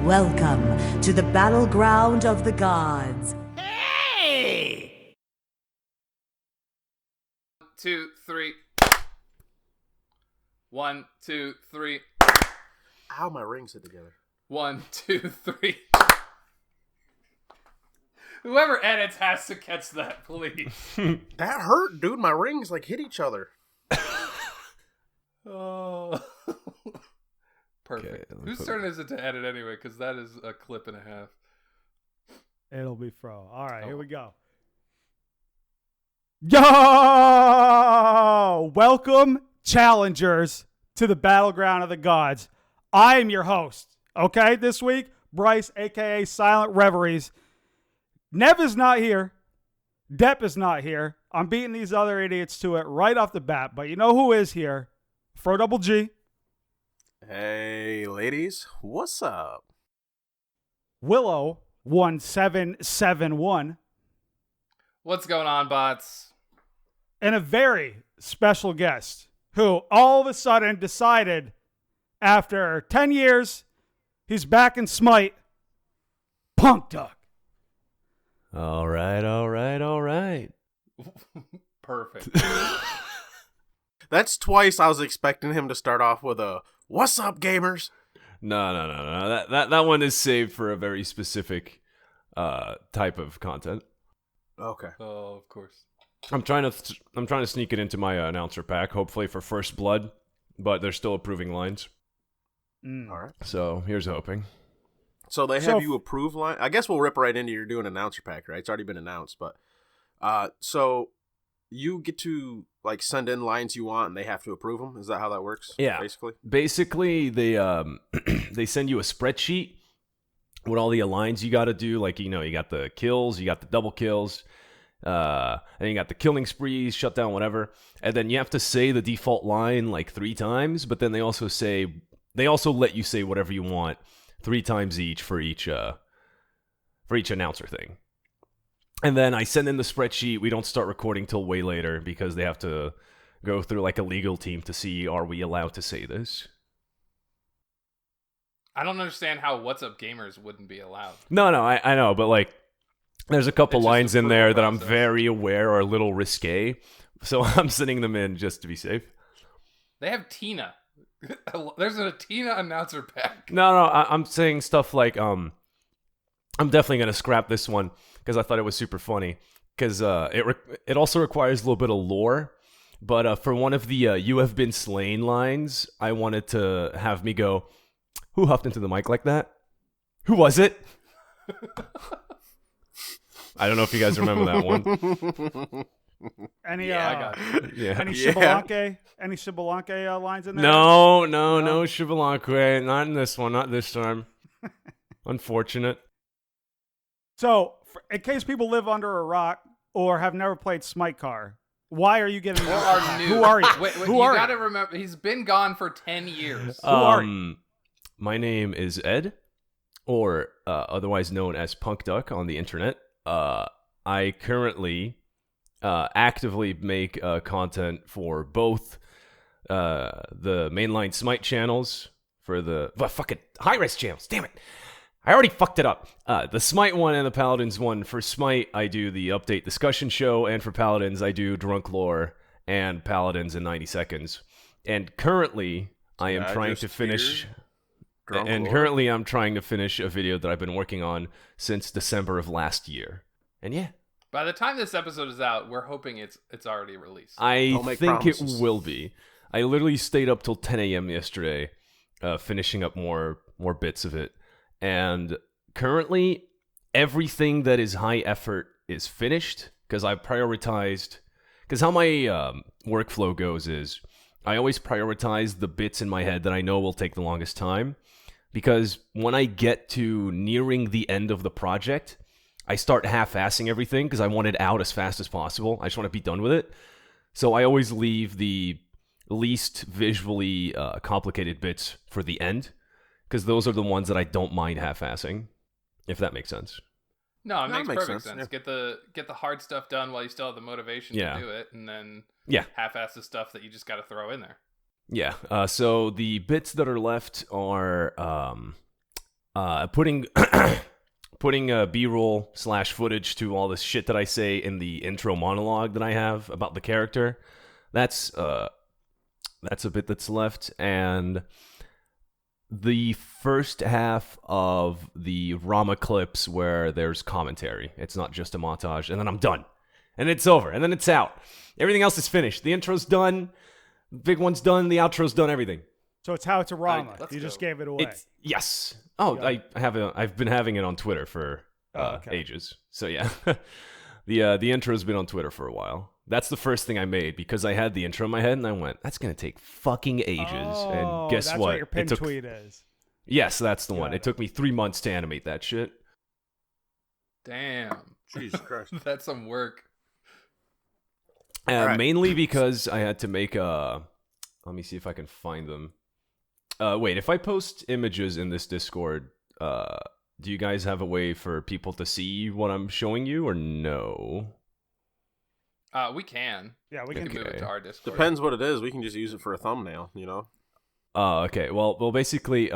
Welcome to the Battleground of the Gods. Hey! 2, 3. 1, 2, 3. Ow, my rings hit together. 1, 2, 3. Whoever edits has to catch that, please. That hurt, dude. My rings like hit each other. Oh. Perfect. Okay, Whose turn is it to edit anyway? Because that is a clip and a half. It'll be Fro. All right, here we go. Yo! Welcome, challengers, to the Battleground of the Gods. I am your host, okay, this week, Bryce, a.k.a. Silent Reveries. Nev is not here. Depp is not here. I'm beating these other idiots to it right off the bat. But you know who is here? Fro Double G. Hey, ladies. What's up? Willow 1771. What's going on, bots? And a very special guest who all of a sudden decided after 10 years, he's back in Smite. Punk Duck. All right. Perfect. That's twice I was expecting him to start off with a "What's up, gamers?" No. That one is saved for a very specific type of content. Okay. Oh, of course. I'm trying to sneak it into my announcer pack, hopefully for First Blood, but they're still approving lines. All right. So here's hoping. So they have you approve line. I guess we'll rip right into you're doing announcer pack, right? It's already been announced, but so you get to like send in lines you want, and they have to approve them. Is that how that works? Yeah. Basically, they they send you a spreadsheet with all the lines you got to do. Like, you know, you got the kills, you got the double kills, and you got the killing sprees, shutdown, whatever. And then you have to say the default line like 3 times. But then they also let you say whatever you want 3 times each for each announcer thing. And then I send in the spreadsheet. We don't start recording till way later because they have to go through like a legal team to see, are we allowed to say this? I don't understand how What's Up Gamers wouldn't be allowed. No, I know, but like there's a couple It's lines just a in there that process. I'm very aware are a little risque. So I'm sending them in just to be safe. They have Tina. There's a Tina announcer pack. No, I'm saying stuff like I'm definitely going to scrap this one because I thought it was super funny. Because it also requires a little bit of lore. But for one of the "you have been slain" lines, I wanted to have me go, "Who huffed into the mic like that? Who was it?" I don't know if you guys remember that one. Any I got it. Yeah. any Shibalanke lines in there? No, Shivalanque. Not in this one. Not this time. Unfortunate. So, in case people live under a rock or have never played Smite Car, why are you getting? Or are new. Who are you? Wait, Who you are gotta you? remember, he's been gone for 10 years. Who are you? My name is Ed, or otherwise known as Punk Duck on the internet. I currently actively make content for both the mainline Smite channels, for the fucking high-res channels. Damn it. I already fucked it up. The Smite one and the Paladins one. For Smite, I do the update discussion show, and for Paladins, I do Drunk Lore and Paladins in 90 seconds. And currently, I am trying to finish... Currently, I'm trying to finish a video that I've been working on since December of last year. And yeah. By the time this episode is out, we're hoping it's already released. I think promises. it will be. I literally stayed up till 10 a.m. yesterday, finishing up more bits of it. And currently, everything that is high effort is finished because I prioritized. Because how my workflow goes is I always prioritize the bits in my head that I know will take the longest time. Because when I get to nearing the end of the project, I start half-assing everything because I want it out as fast as possible. I just want to be done with it. So I always leave the least visually complicated bits for the end, because those are the ones that I don't mind half-assing, if that makes sense. No, it makes perfect sense. sense. Yeah. Get the hard stuff done while you still have the motivation to do it, and then half-ass the stuff that you just got to throw in there. Yeah. So the bits that are left are putting B-roll / footage to all this shit that I say in the intro monologue that I have about the character. That's a bit that's left, and the first half of the Rama clips where there's commentary. It's not just a montage, and then I'm done. And it's over, and then it's out. Everything else is finished. The intro's done, the big one's done, the outro's done, everything. So it's how it's a Rama. You just gave it away. Yes. Oh, yeah. I've been having it on Twitter for ages. So yeah, the intro's been on Twitter for a while. That's the first thing I made because I had the intro in my head and I went, "That's gonna take fucking ages." And guess that's what? Your pin tweet is. Yes, that's the one. It took me 3 months to animate that shit. Damn. Jesus Christ. That's some work. Right. Mainly because I had to make let me see if I can find them. Wait, if I post images in this Discord, do you guys have a way for people to see what I'm showing you, or no? We can. Yeah, we can move it to our Discord. Depends what it is. We can just use it for a thumbnail, you know? Okay. Well, basically,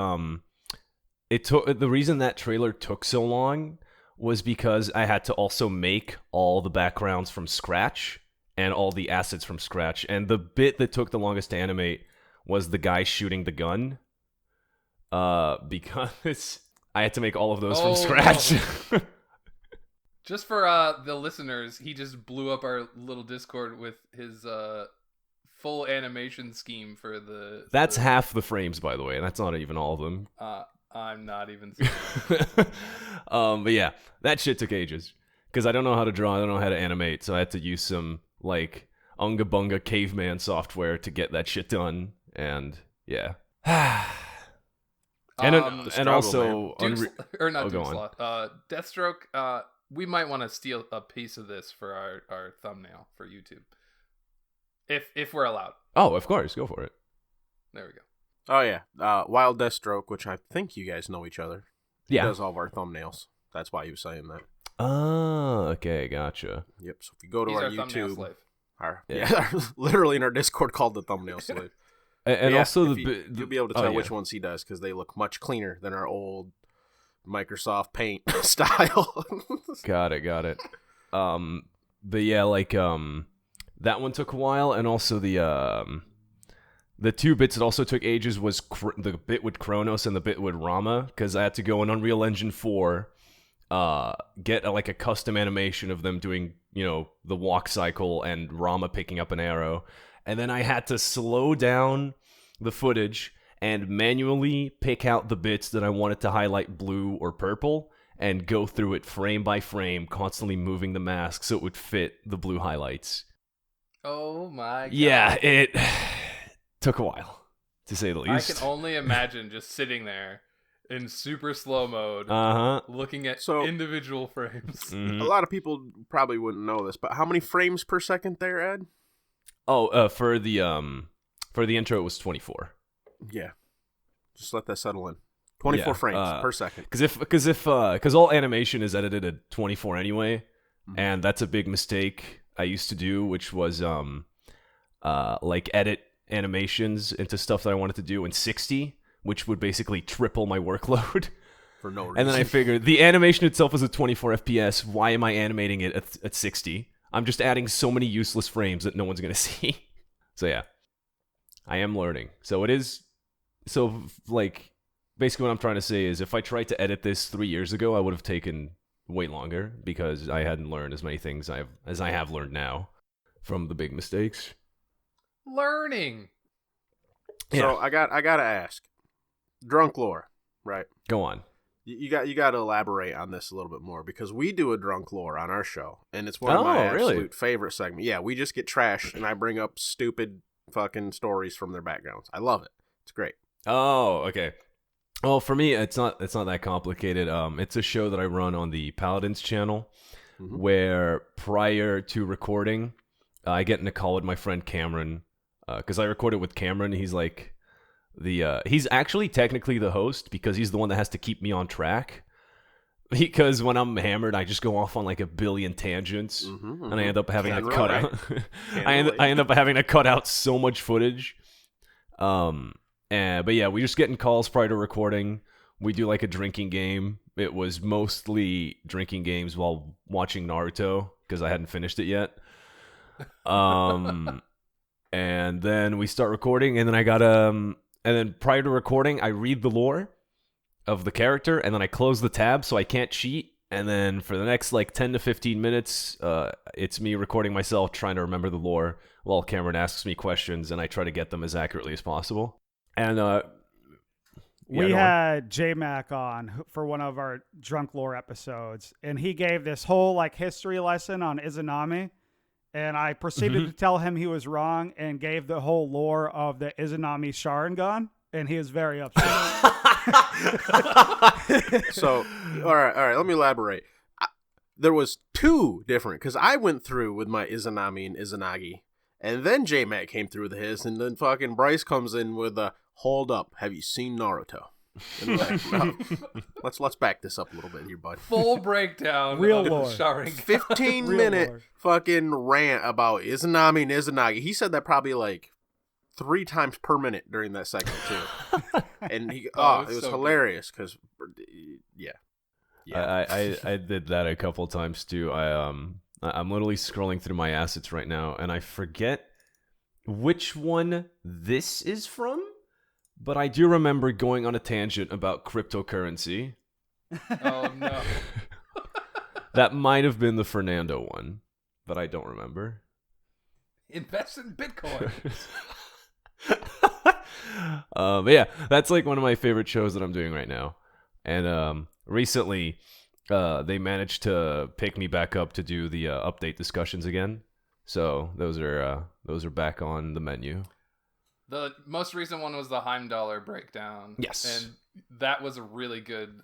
it took the reason that trailer took so long was because I had to also make all the backgrounds from scratch and all the assets from scratch. And the bit that took the longest to animate was the guy shooting the gun. Because I had to make all of those from scratch. No. Just for the listeners, he just blew up our little Discord with his full animation scheme for the... That's half the frames, by the way. That's not even all of them. I'm not even saying but yeah, that shit took ages. Because I don't know how to draw, I don't know how to animate, so I had to use some, like, Unga Bunga caveman software to get that shit done. And, yeah. and also... Deathstroke... we might want to steal a piece of this for our thumbnail for YouTube. If we're allowed. Oh, of course. Go for it. There we go. Oh, yeah. Wild Deathstroke, which I think you guys know each other. Yeah. He does all of our thumbnails. That's why he was saying that. Oh, okay. Gotcha. Yep. So if you go to our YouTube... Literally in our Discord called the Thumbnail Slave. And also you'll be able to tell which ones he does because they look much cleaner than our old Microsoft Paint style. Got it. But yeah, like that one took a while, and also the two bits that also took ages was the bit with Kronos and the bit with Rama, because I had to go in Unreal Engine 4, get a custom animation of them doing, the walk cycle and Rama picking up an arrow, and then I had to slow down the footage and manually pick out the bits that I wanted to highlight blue or purple and go through it frame by frame, constantly moving the mask so it would fit the blue highlights. Oh my god. Yeah, it took a while, to say the least. I can only imagine just sitting there in super slow mode, looking at individual frames. Mm-hmm. A lot of people probably wouldn't know this, but how many frames per second there, Ed? Oh, for the intro, it was 24. Yeah, just let that settle in. 24 frames per second. Because all animation is edited at 24 anyway, and that's a big mistake I used to do, which was edit animations into stuff that I wanted to do in 60, which would basically triple my workload. For no reason. And then I figured the animation itself is at 24 FPS. Why am I animating it at 60? I'm just adding so many useless frames that no one's gonna see. So yeah, I am learning. So it is. So basically what I'm trying to say is if I tried to edit this 3 years ago, I would have taken way longer because I hadn't learned as many things as I have learned now from the big mistakes. Learning. So I gotta ask, drunk lore, right? Go on. You got to elaborate on this a little bit more because we do a drunk lore on our show, and it's one of my absolute favorite segments. Yeah, we just get trashed, and I bring up stupid fucking stories from their backgrounds. I love it. It's great. Oh, okay. Well, for me, it's not that complicated. It's a show that I run on the Paladins channel, where prior to recording, I get in a call with my friend Cameron, because I recorded with Cameron. He's he's actually technically the host because he's the one that has to keep me on track. Because when I'm hammered, I just go off on a billion tangents, and I end up having to cut out. I end up having to cut out so much footage. But yeah, we just get in calls prior to recording. we do like a drinking game. It was mostly drinking games while watching Naruto because I hadn't finished it yet. And then we start recording, and then and then prior to recording, I read the lore of the character, and then I close the tab so I can't cheat. And then for the next like 10 to 15 minutes, it's me recording myself trying to remember the lore while Cameron asks me questions, and I try to get them as accurately as possible. And we had J-Mac on for one of our drunk lore episodes, and he gave this whole like history lesson on Izanami, and I proceeded to tell him he was wrong and gave the whole lore of the Izanami Sharingan, and he was very upset. So, all right, let me elaborate. There was two different, because I went through with my Izanami and Izanagi, and then J-Mac came through with his, and then fucking Bryce comes in with a, hold up, have you seen Naruto? And like, no, let's back this up a little bit here, bud. Full breakdown Real of lore. Sharingan. 15-minute lore. fucking rant about Izanami and Izanagi. He said that probably like 3 times per minute during that segment too. And he, it was so hilarious because, yeah. I did that a couple times too. I'm literally scrolling through my assets right now, and I forget which one this is from, but I do remember going on a tangent about cryptocurrency. Oh no. That might have been the Fernando one, but I don't remember. Invest in Bitcoin. But yeah, that's like one of my favorite shows that I'm doing right now. And recently, they managed to pick me back up to do the update discussions again. So those are back on the menu. The most recent one was the Heimdallr breakdown. Yes. And that was a really good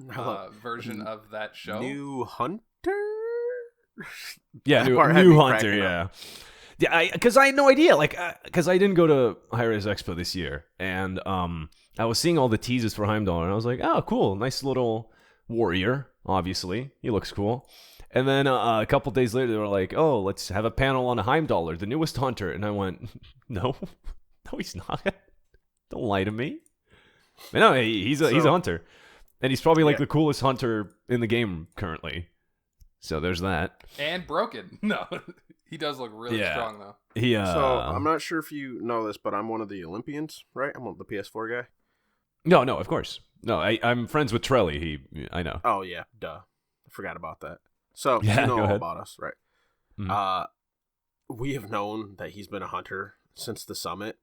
version of that show. New Hunter? Yeah, That part had new me Hunter, cracking yeah. up. Yeah, because I had no idea, like, because I didn't go to Hi-Res Expo this year, and I was seeing all the teases for Heimdallr, and I was like, oh, cool, nice little warrior, obviously, he looks cool. And then a couple days later, they were like, oh, let's have a panel on a Heimdallr, the newest hunter, and I went, no, he's not. Don't lie to me. But no, he's a hunter, and he's probably like the coolest hunter in the game currently. So there's that. And broken. No, he does look really strong though. So I'm not sure if you know this, but I'm one of the Olympians, right? I'm the PS4 guy. No, of course. No, I'm friends with Trelly. I know. Oh yeah, duh. I forgot about that. So Yeah, you know go all ahead. about us, right? Mhm. We have known that he's been a hunter since the summit,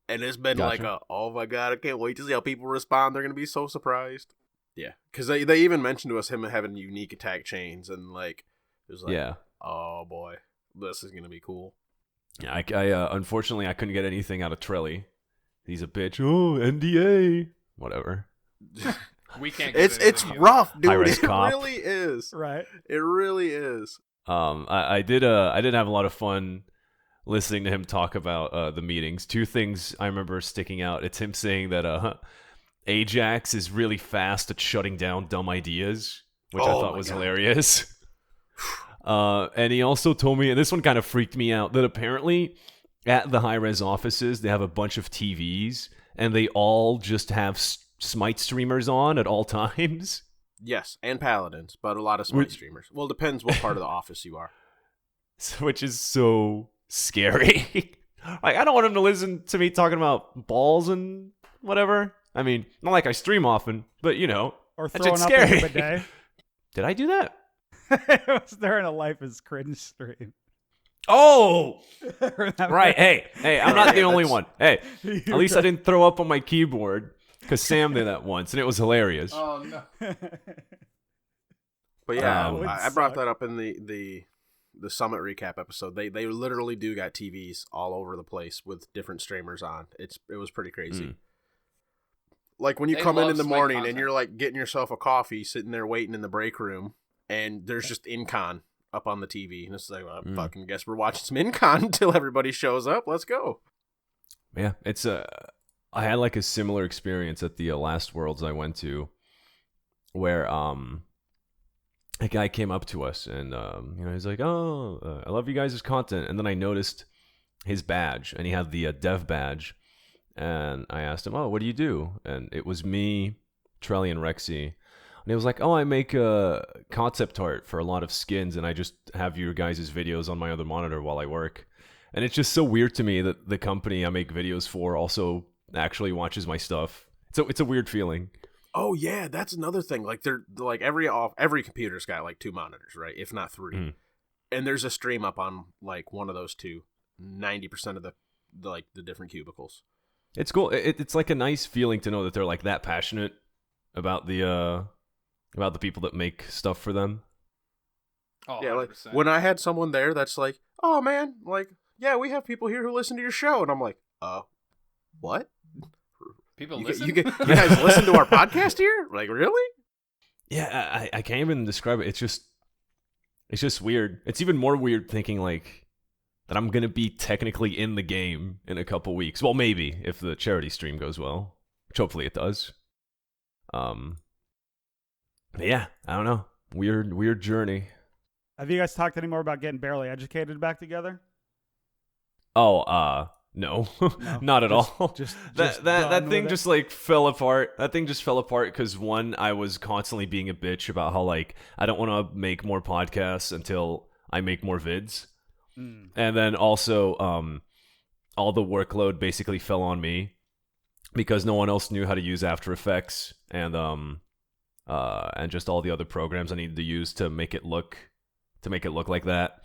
and it's been Gotcha. like oh my god, I can't wait to see how people respond. They're gonna be so surprised. Yeah, because they even mentioned to us him having unique attack chains, and like it was like, Yeah. oh boy, this is gonna be cool. Yeah, I unfortunately I couldn't get anything out of Trelly. He's a bitch. Oh, NDA. Whatever. We can't get It's anything rough, dude. High-res It cop. really is. Right. It really is. I did have a lot of fun listening to him talk about the meetings. Two things I remember sticking out. It's him saying that Ajax is really fast at shutting down dumb ideas, which I thought was hilarious. And he also told me, and this one kind of freaked me out, that apparently at the high-res offices, they have a bunch of TVs, and they all just have Smite streamers on at all times. Yes, and paladins, but a lot of Smite streamers. Well, it depends what part of the office you are. Which is so scary. Like, I don't want him to listen to me talking about balls and whatever. I mean, not like I stream often, but you know, Or that's throwing just up scary. a bidet. Did I do that? It was during a Life is Cringe stream. Oh, Remember? right. Hey, I'm not the only one. Hey, You at least I didn't throw up on my keyboard because Sam did that once, and it was hilarious. Oh no. But yeah, That would I brought suck. that up in the summit recap episode. They literally do got TVs all over the place with different streamers on. It was pretty crazy. Like when you They come in love the Smite morning content. and you're like getting yourself a coffee, sitting there waiting in the break room, and there's just Incon up on the TV, and it's like, well, I fucking guess we're watching some Incon until everybody shows up. Let's go. Yeah, it's I had like a similar experience at the last Worlds I went to, where a guy came up to us and he's like, "Oh, I love you guys' content," and then I noticed his badge, and he had the dev badge, and I asked him, "Oh, what do you do?" And it was me Trellian Rexy, and he was like, "Oh, I make concept art for a lot of skins, and I just have your guys' videos on my other monitor while I work." And it's just so weird to me that the company I make videos for also actually watches my stuff. It's a weird feeling. Oh yeah, that's another thing. Like they're like every computer's got like 2 monitors, right? If not 3. Mm. And there's a stream up on like one of those 2, 90% of the different cubicles. It's cool. It's like a nice feeling to know that they're like that passionate about the people that make stuff for them. Oh, Yeah, like 100%. when I had someone there that's like, "Oh man, like yeah, we have people here who listen to your show," and I'm like, what? People You listen. you guys listen to our podcast here? Like really? Yeah, I can't even describe it. It's just weird. It's even more weird thinking like that I'm gonna be technically in the game in a couple weeks. Well, maybe if the charity stream goes well, which hopefully it does. But yeah, I don't know. Weird journey. Have you guys talked any more about getting Barely Educated back together? Oh, no, No, not at all. Just that done thing with just like fell apart. That thing just fell apart because one, I was constantly being a bitch about how like I don't want to make more podcasts until I make more vids, and then also all the workload basically fell on me because no one else knew how to use After Effects and just all the other programs I needed to use to make it look like that.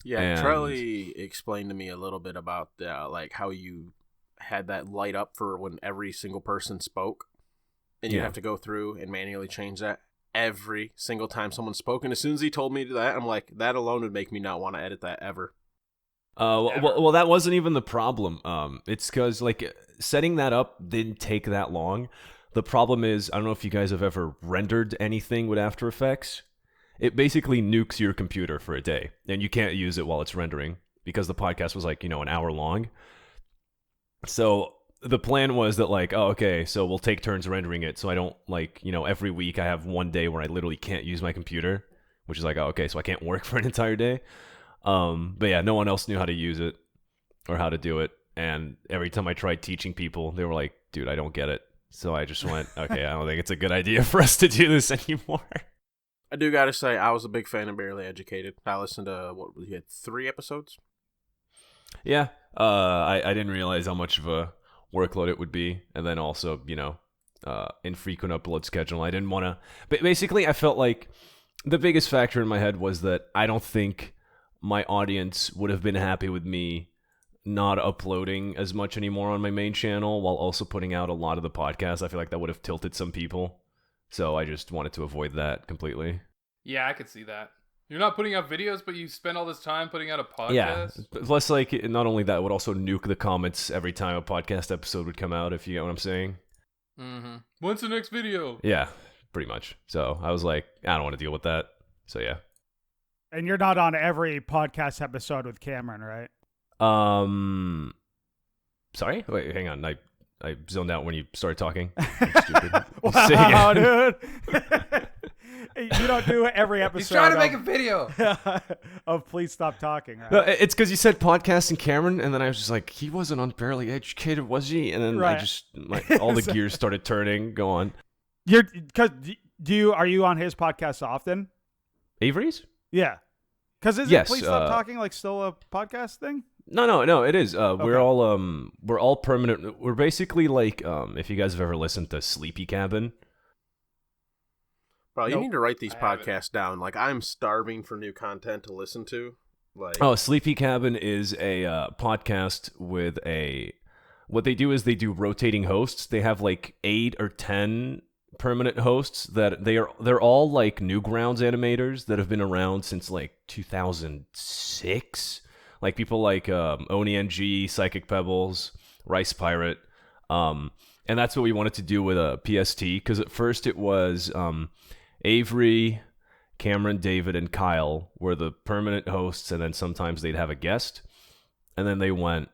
Yeah, And- Trelly explained to me a little bit about like how you had that light up for when every single person spoke, and you Yeah. have to go through and manually change that every single time someone spoke. And as soon as he told me that, I'm like, that alone would make me not want to edit that ever. Well, that wasn't even the problem. It's because like setting that up didn't take that long. The problem is, I don't know if you guys have ever rendered anything with After Effects. It basically nukes your computer for a day, and you can't use it while it's rendering because the podcast was like, an hour long. So the plan was that like, oh, okay, so we'll take turns rendering it. So I don't like, every week I have one day where I literally can't use my computer, which is like, oh, okay, so I can't work for an entire day. But yeah, no one else knew how to use it or how to do it. And every time I tried teaching people, they were like, dude, I don't get it. So I just went, okay, I don't think it's a good idea for us to do this anymore. I do gotta say, I was a big fan of Barely Educated. I listened to you had 3 episodes. Yeah, I didn't realize how much of a workload it would be, and then also, infrequent upload schedule. I didn't want to. But basically, I felt like the biggest factor in my head was that I don't think my audience would have been happy with me not uploading as much anymore on my main channel while also putting out a lot of the podcasts. I feel like that would have tilted some people. So I just wanted to avoid that completely. Yeah, I could see that. You're not putting out videos, but you spend all this time putting out a podcast? Yeah. Plus, like, not only that, it would also nuke the comments every time a podcast episode would come out, if you get what I'm saying. Mm-hmm. When's the next video? Yeah, pretty much. So I was like, I don't want to deal with that. So yeah. And you're not on every podcast episode with Cameron, right? Sorry? Wait, hang on. I zoned out when you started talking. I'm stupid. Say Wow, again. dude. You don't do every episode. He's trying to make a video. of Please Stop Talking, right? No, it's because you said podcast and Cameron, and then I was just like, he wasn't on Barely Educated, was he? And then I Right. just, like, all the gears started turning. Go on. Are you on his podcast often? Avery's? Yeah. Because isn't Yes, Please Stop Talking like still a podcast thing? No, it is. We're all permanent. We're basically like, if you guys have ever listened to Sleepy Cabin. Bro, you Nope. need to write these I haven't. podcasts down. Like, I'm starving for new content to listen to. Like, Oh, Sleepy Cabin is a podcast with what they do is they do rotating hosts. They have like 8 or 10 permanent hosts that they're all like Newgrounds animators that have been around since like 2006. Like people like Oni NG, Psychic Pebbles, Rice Pirate. And that's what we wanted to do with PST, because at first it was Avery, Cameron, David, and Kyle were the permanent hosts, and then sometimes they'd have a guest. And then they went,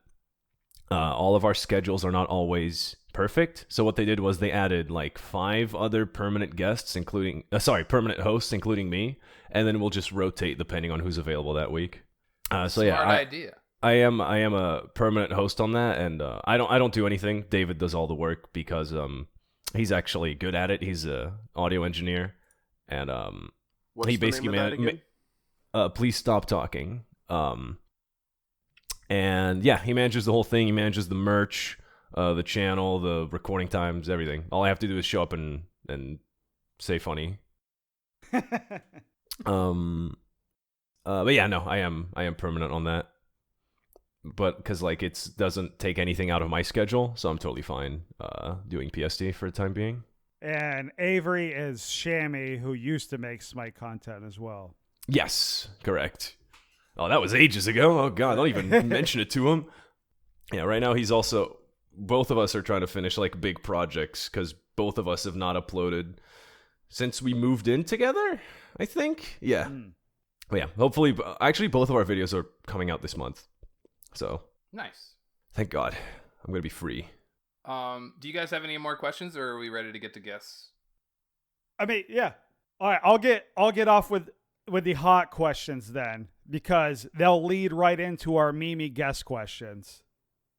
all of our schedules are not always perfect. So what they did was they added like 5 other permanent guests, permanent hosts, including me, and then we'll just rotate depending on who's available that week. So yeah, Smart idea. I am a permanent host on that, and I don't do anything. David does all the work because he's actually good at it. He's a audio engineer, and What's he the basically name of that again? Please Stop Talking. And yeah, he manages the whole thing. He manages the merch, the channel, the recording times, everything. All I have to do is show up and say funny. But yeah, no, I am permanent on that. But because like it doesn't take anything out of my schedule, so I'm totally fine doing PST for the time being. And Avery is Shammy, who used to make Smite content as well. Yes, correct. Oh, that was ages ago. Oh god, don't even mention it to him. Yeah, right now he's also. Both of us are trying to finish like big projects because both of us have not uploaded since we moved in together. I think, yeah. But yeah, hopefully, actually, both of our videos are coming out this month. So Nice. thank God, I'm gonna be free. Do you guys have any more questions, or are we ready to get to guests? I mean, yeah. All right, I'll get off with the hot questions then, because they'll lead right into our Mimi guest questions.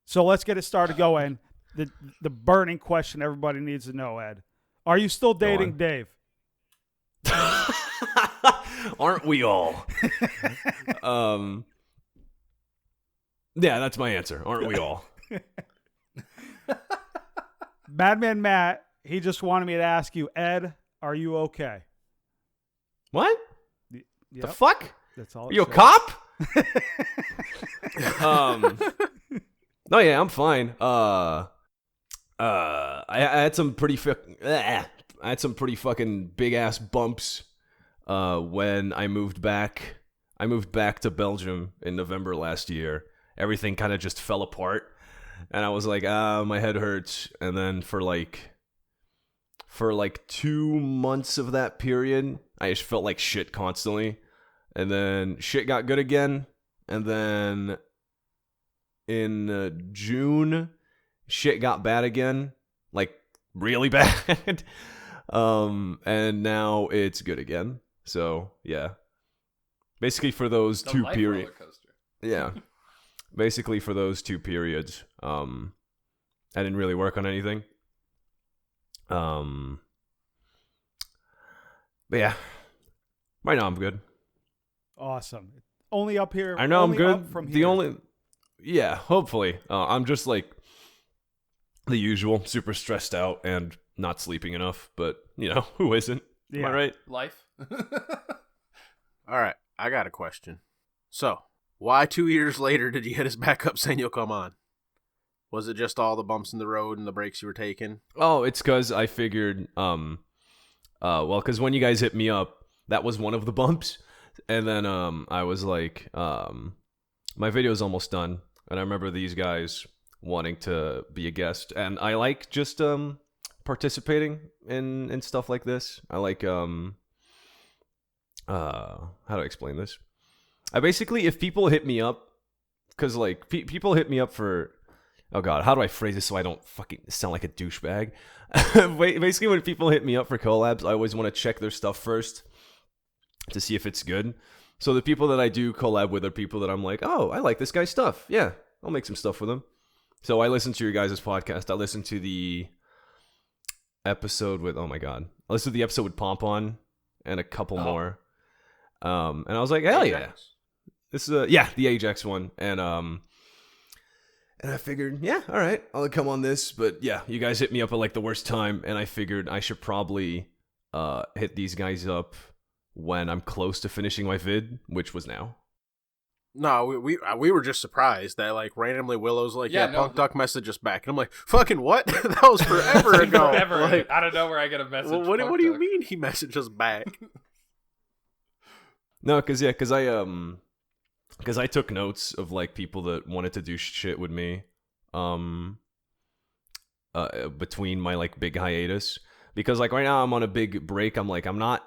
So let's get it started going. The burning question everybody needs to know, Ed. Are you still dating Dave? Aren't we all? Yeah, that's my answer. Aren't we all? Madman Matt, he just wanted me to ask you, Ed, are you okay? What? Yep, The fuck? that's all. Are it you a says. cop? No, yeah, I'm fine. I had some pretty fucking big ass bumps when I moved back. I moved back to Belgium in November last year. Everything kind of just fell apart, and I was like, my head hurts. And then for like 2 months of that period, I just felt like shit constantly. And then shit got good again. And then in June, shit got bad again, like really bad. And now it's good again. So yeah, basically for those The two life periods. roller coaster. Yeah, basically for those 2 periods, I didn't really work on anything. But yeah, right now I'm good. Awesome. Only up here. I know I'm only good. up from The here. only, yeah, hopefully. I'm just like the usual, super stressed out and not sleeping enough. But you know, who isn't? Am I right? Life. All right, I got a question. So, why 2 years later did you hit us back up saying you'll come on? Was it just all the bumps in the road and the breaks you were taking? Oh, it's because I figured, because when you guys hit me up, that was one of the bumps. And then I was like, my video's almost done. And I remember these guys wanting to be a guest. And I like just participating in stuff like this. I like, how do I explain this? I basically, if people hit me up, because like people hit me up for, oh god, how do I phrase this so I don't fucking sound like a douchebag? Basically, when people hit me up for collabs, I always want to check their stuff first to see if it's good. So the people that I do collab with are people that I'm like, oh, I like this guy's stuff. Yeah, I'll make some stuff with him. So I listen to your guys' podcast. I listened to the episode with, oh my god, I listened to the episode with Pompon and a couple more. And I was like, hell yeah. This is the Ajax one. And I figured, yeah, all right, I'll come on this. But yeah, you guys hit me up at like the worst time, and I figured I should probably hit these guys up when I'm close to finishing my vid, which was now. No, we were just surprised that like randomly Willow's like, Yeah, Punk Duck messaged us back, and I'm like, fucking what? That was forever ago. Forever. Like, Out of nowhere, I get a message. well, what Punk do you Duck. mean he messaged us back? No, because I took notes of like people that wanted to do shit with me, between my like big hiatus. Because like right now I'm on a big break. I'm like, I'm not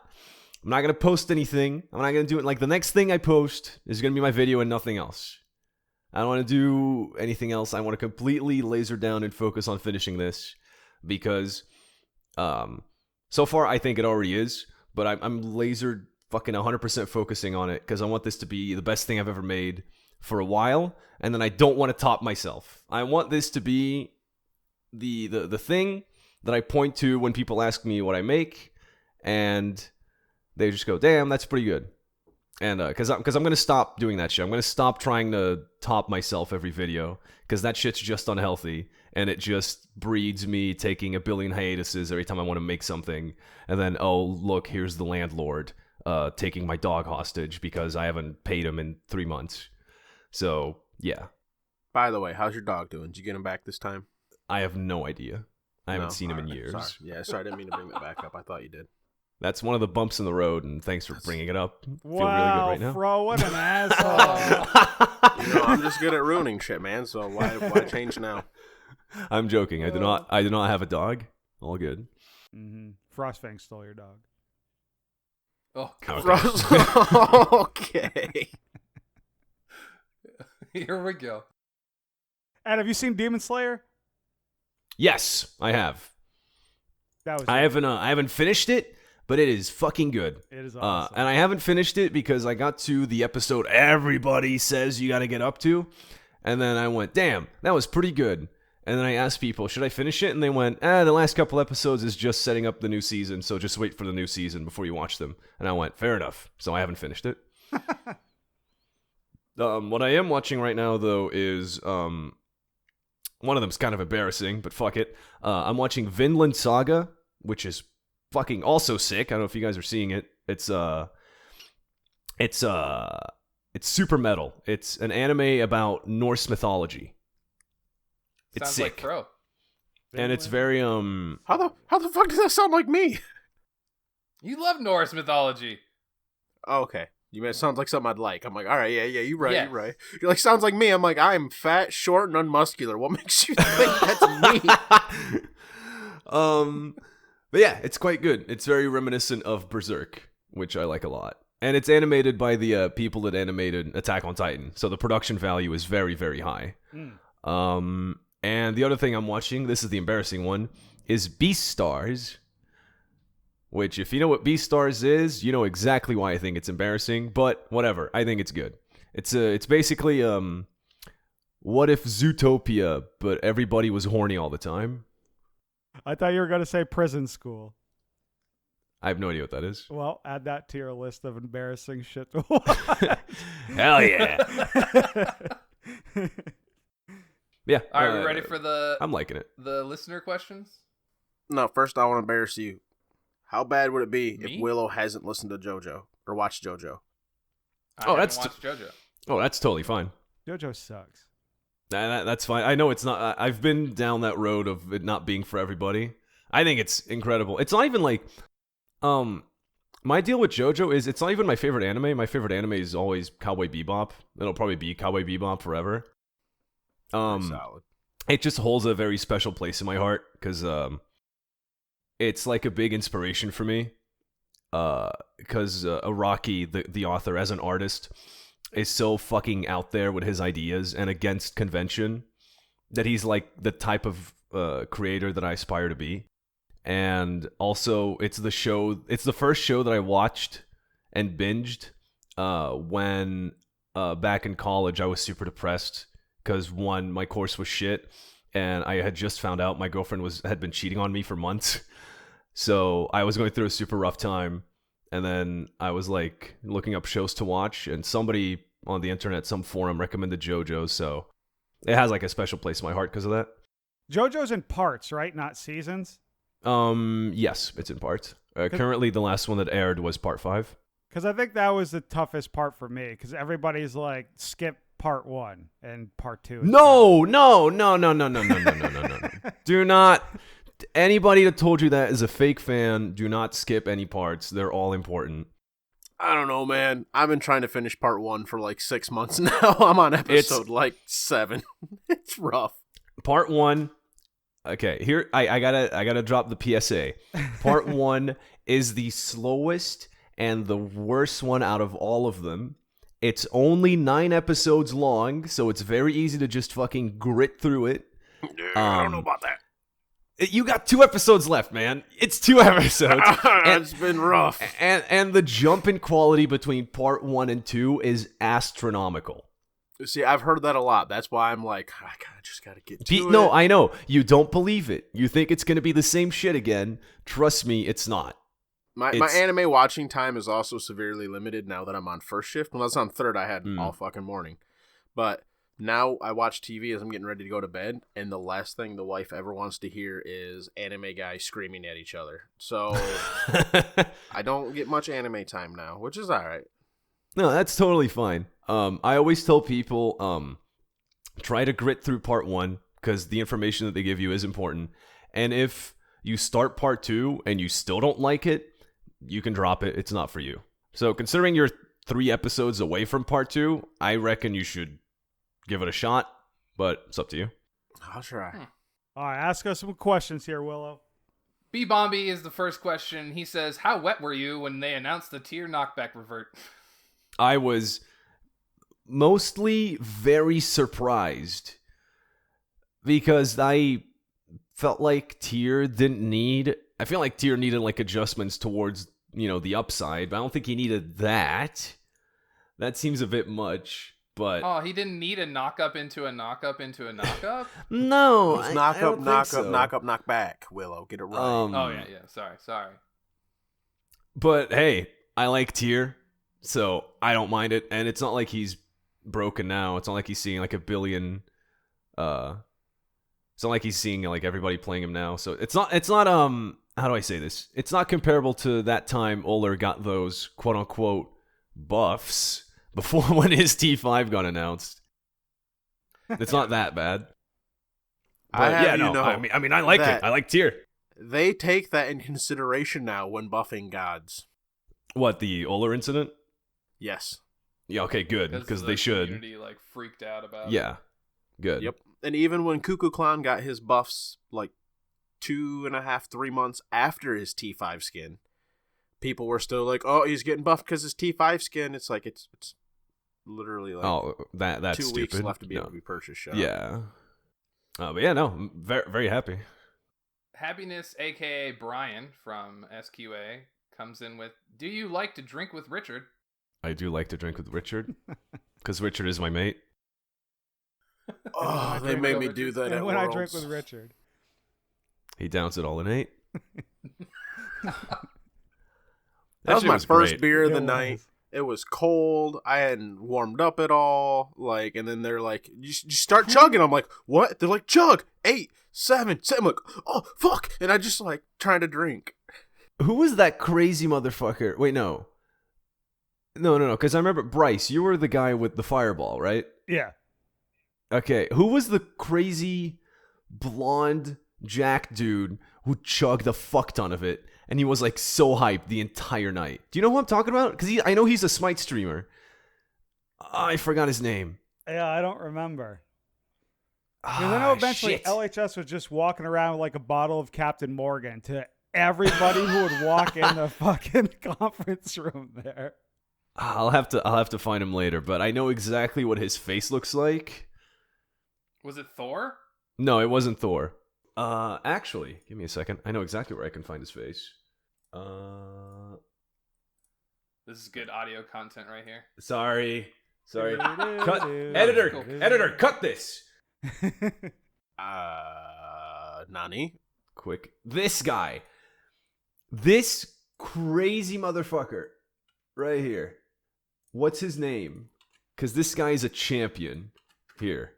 gonna post anything. I'm not gonna do it. Like the next thing I post is gonna be my video and nothing else. I don't want to do anything else. I want to completely laser down and focus on finishing this because, so far I think it already is. But I'm laser fucking 100% focusing on it because I want this to be the best thing I've ever made for a while, and then I don't want to top myself. I want this to be the thing that I point to when people ask me what I make, and they just go, "Damn, that's pretty good." And because I'm gonna stop doing that shit. I'm gonna stop trying to top myself every video, because that shit's just unhealthy, and it just breeds me taking a billion hiatuses every time I want to make something, and then, oh look, here's the landlord taking my dog hostage because I haven't paid him in 3 months. So yeah. By the way, how's your dog doing? Did you get him back this time? I have no idea. I haven't seen him in Alright, years. Sorry. Yeah, sorry, I didn't mean to bring that back up. I thought you did. That's one of the bumps in the road, and thanks for bringing it up. Feel Wow, really good right now. Fro, what an asshole. You know, I'm just good at ruining shit, man. So why change now? I'm joking. I do not have a dog. All good. Mm-hmm. Frostfang stole your dog. Oh, Okay. here we go. Ed, have you seen Demon Slayer? Yes, I have. That was I haven't finished it, but it is fucking good. It is awesome. And I haven't finished it because I got to the episode everybody says you got to get up to, and then I went, damn, that was pretty good. And then I asked people, should I finish it? And they went, the last couple episodes is just setting up the new season, so just wait for the new season before you watch them. And I went, fair enough. So I haven't finished it. What I am watching right now, though, is one of them's kind of embarrassing, but fuck it. I'm watching Vinland Saga, which is fucking also sick. I don't know if you guys are seeing it. It's super metal. It's an anime about Norse mythology. It's Sounds sick. like Pro. And it's very How the fuck does that sound like me? You love Norse mythology. Oh, okay. You mean it sounds like something I'd like. I'm like, all right, yeah, you're right, Yes. you're right. You're like, sounds like me. I'm like, I'm fat, short, and unmuscular. What makes you think that's me? But yeah, it's quite good. It's very reminiscent of Berserk, which I like a lot. And it's animated by the people that animated Attack on Titan, so the production value is very, very high. And the other thing I'm watching, this is the embarrassing one, is Beastars. Which, if you know what Beastars is, you know exactly why I think it's embarrassing. But whatever, I think it's good. It's basically what if Zootopia, but everybody was horny all the time? I thought you were going to say Prison School. I have no idea what that is. Well, add that to your list of embarrassing shit to watch. Hell yeah. Yeah. All right, we ready for I'm liking it. the listener questions? No, first I want to embarrass you. How bad would it be Me? if Willow hasn't listened to JoJo or watched JoJo? I Oh, haven't that's watched JoJo. Oh, that's totally fine. JoJo sucks. That's fine. I know it's not. I've been down that road of it not being for everybody. I think it's incredible. It's not even like, my deal with JoJo is it's not even my favorite anime. My favorite anime is always Cowboy Bebop. It'll probably be Cowboy Bebop forever. Solid. It just holds a very special place in my heart because it's like a big inspiration for me. Because Araki, the author, as an artist, is so fucking out there with his ideas and against convention that he's like the type of creator that I aspire to be. And also, it's the first show that I watched and binged when back in college I was super depressed because one, my course was shit, and I had just found out my girlfriend had been cheating on me for months. So I was going through a super rough time. And then I was like looking up shows to watch, and somebody on the internet, some forum, recommended JoJo. So it has like a special place in my heart because of that. JoJo's in parts, right? Not seasons? Yes, it's in parts. Currently, the last one that aired was part 5. Because I think that was the toughest part for me. Because everybody's like, skip part 1 and part 2. No. Do not. Anybody that told you that is a fake fan. Do not skip any parts. They're all important. I don't know, man. I've been trying to finish part 1 for like 6 months now. I'm on episode like 7. It's rough. Part 1. Okay, here I gotta drop the PSA. Part 1 is the slowest and the worst one out of all of them. It's only 9 episodes long, so it's very easy to just fucking grit through it. I don't know about that. You got 2 episodes left, man. It's 2 episodes. It's been rough. And the jump in quality between part 1 and 2 is astronomical. See, I've heard that a lot. That's why I'm like, I just gotta get to it. No, I know. You don't believe it. You think it's going to be the same shit again. Trust me, it's not. My anime watching time is also severely limited now that I'm on first shift. When I was on third, I had all fucking morning. But now I watch TV as I'm getting ready to go to bed, and the last thing the wife ever wants to hear is anime guys screaming at each other. So I don't get much anime time now, which is all right. No, that's totally fine. I always tell people, try to grit through part 1 because the information that they give you is important. And if you start part 2 and you still don't like it, you can drop it. It's not for you. So considering you're 3 episodes away from part 2, I reckon you should give it a shot, but it's up to you. I'll try. All right, ask us some questions here, Willow. B Bombi is the first question. He says, how wet were you when they announced the tier knockback revert? I was mostly very surprised because I felt like Tier didn't need... I feel like Tier needed like adjustments towards, the upside, but I don't think he needed that. That seems a bit much, but... Oh, he didn't need a knock-up into a knock-up into a knock-up? No, It was I don't think so. knock back, Willow. Get it right. Oh, yeah. Sorry. But hey, I like Tier, so I don't mind it. And it's not like he's broken now. It's not like he's seeing like a billion... It's not like he's seeing like everybody playing him now. So it's not how do I say this? It's not comparable to that time Oler got those quote unquote buffs before when his T5 got announced. It's not that bad. But I like it. I like Tier. They take that in consideration now when buffing gods. What, the Oler incident? Yes. Yeah, okay, good, because they should. The community like freaked out about it. Yeah. Good. Yep. And even when Cuckoo Clown got his buffs like 2.5, 3 months after his T5 skin, people were still like, "Oh, he's getting buffed because his T5 skin." It's like it's literally like that's 2 stupid. weeks left to be able to be purchased. Yeah. But yeah, no, I'm very, very happy. Happiness, aka Brian from SQA, comes in with, "Do you like to drink with Richard?" I do like to drink with Richard because Richard is my mate. Oh, they made me do that at when I Worlds. drink with Richard. He downs it all in 8. That was my first great. beer of the It night. was. It was cold. I hadn't warmed up at all. Like, and then they're like, "You start chugging." I'm like, "What?" They're like, "Chug 8, 7, 6." I'm like, "Oh fuck!" And I just like trying to drink. Who was that crazy motherfucker? Wait, no, because I remember Bryce. You were the guy with the fireball, right? Yeah. Okay, who was the crazy blonde Jack dude who chugged a fuck ton of it, and he was like so hyped the entire night? Do you know who I'm talking about? Because I know he's a Smite streamer. I forgot his name. Yeah, I don't remember. Because I know eventually shit. LHS was just walking around with like a bottle of Captain Morgan to everybody who would walk in the fucking conference room there. I'll have to find him later, but I know exactly what his face looks like. Was it Thor? No, it wasn't Thor. Actually, give me a second. I know exactly where I can find his face. This is good audio content right here. Sorry. Cut. Editor, cut this. Nani? Quick. This guy. This crazy motherfucker. Right here. What's his name? Because this guy is a champion. Here.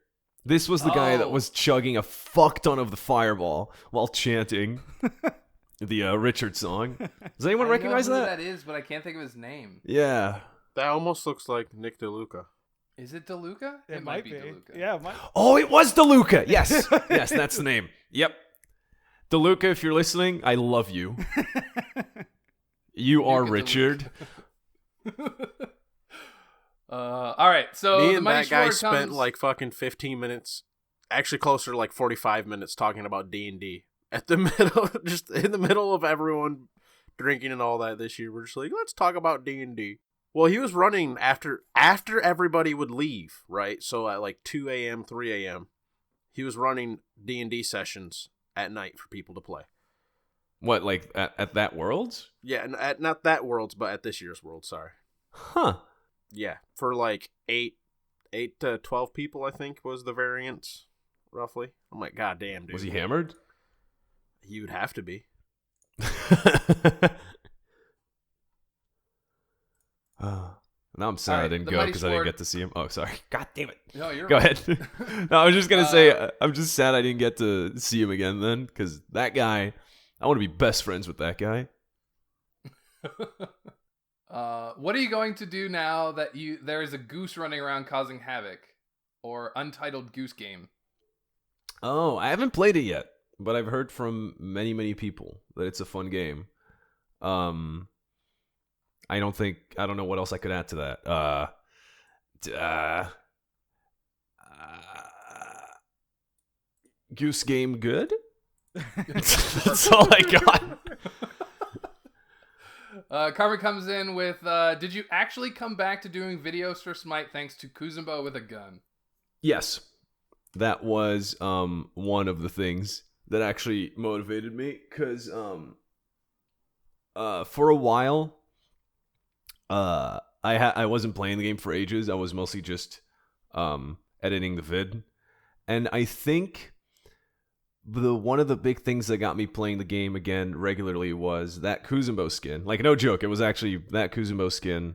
This was the guy that was chugging a fuck ton of the fireball while chanting the Richard song. Does anyone recognize I know who that? that is, but I can't think of his name. Yeah. That almost looks like Nick DeLuca. Is it DeLuca? It might be. DeLuca. Yeah, it might. Oh, it was DeLuca. Yes. Yes, that's the name. Yep. DeLuca, if you're listening, I love you. You are DeLuca. Richard. All right, so Me the and Mighty that guy Schwar spent comes... like fucking 15 minutes, actually closer to like 45 minutes talking about D&D at the middle, just in the middle of everyone drinking and all that this year. We're just like, let's talk about D&D. Well, he was running after everybody would leave, right? So at like 2 a.m., 3 a.m., he was running D&D sessions at night for people to play. What, like at that Worlds? Yeah, and at not that Worlds, but at this year's World, sorry. Huh. Yeah, for like 8 8 to 12 people, I think, was the variance, roughly. I'm like, God damn, dude. Was he hammered? He would have to be. Now I'm sad I didn't go because I didn't get to see him. Oh, sorry. God damn it. No, you're Go right. ahead. No, I was just going to say, I'm just sad I didn't get to see him again then, because that guy, I want to be best friends with that guy. What are you going to do now that there is a goose running around causing havoc? Or Untitled Goose Game? Oh, I haven't played it yet, but I've heard from many, many people that it's a fun game. I don't know what else I could add to that. Goose Game good? That's all I got. Carmen comes in with, did you actually come back to doing videos for Smite thanks to Kuzumbo with a gun? Yes. That was one of the things that actually motivated me, because for a while I wasn't playing the game for ages. I was mostly just editing the vid. And I think one of the big things that got me playing the game again regularly was that Kuzumbo skin. Like, no joke, it was actually that Kuzumbo skin.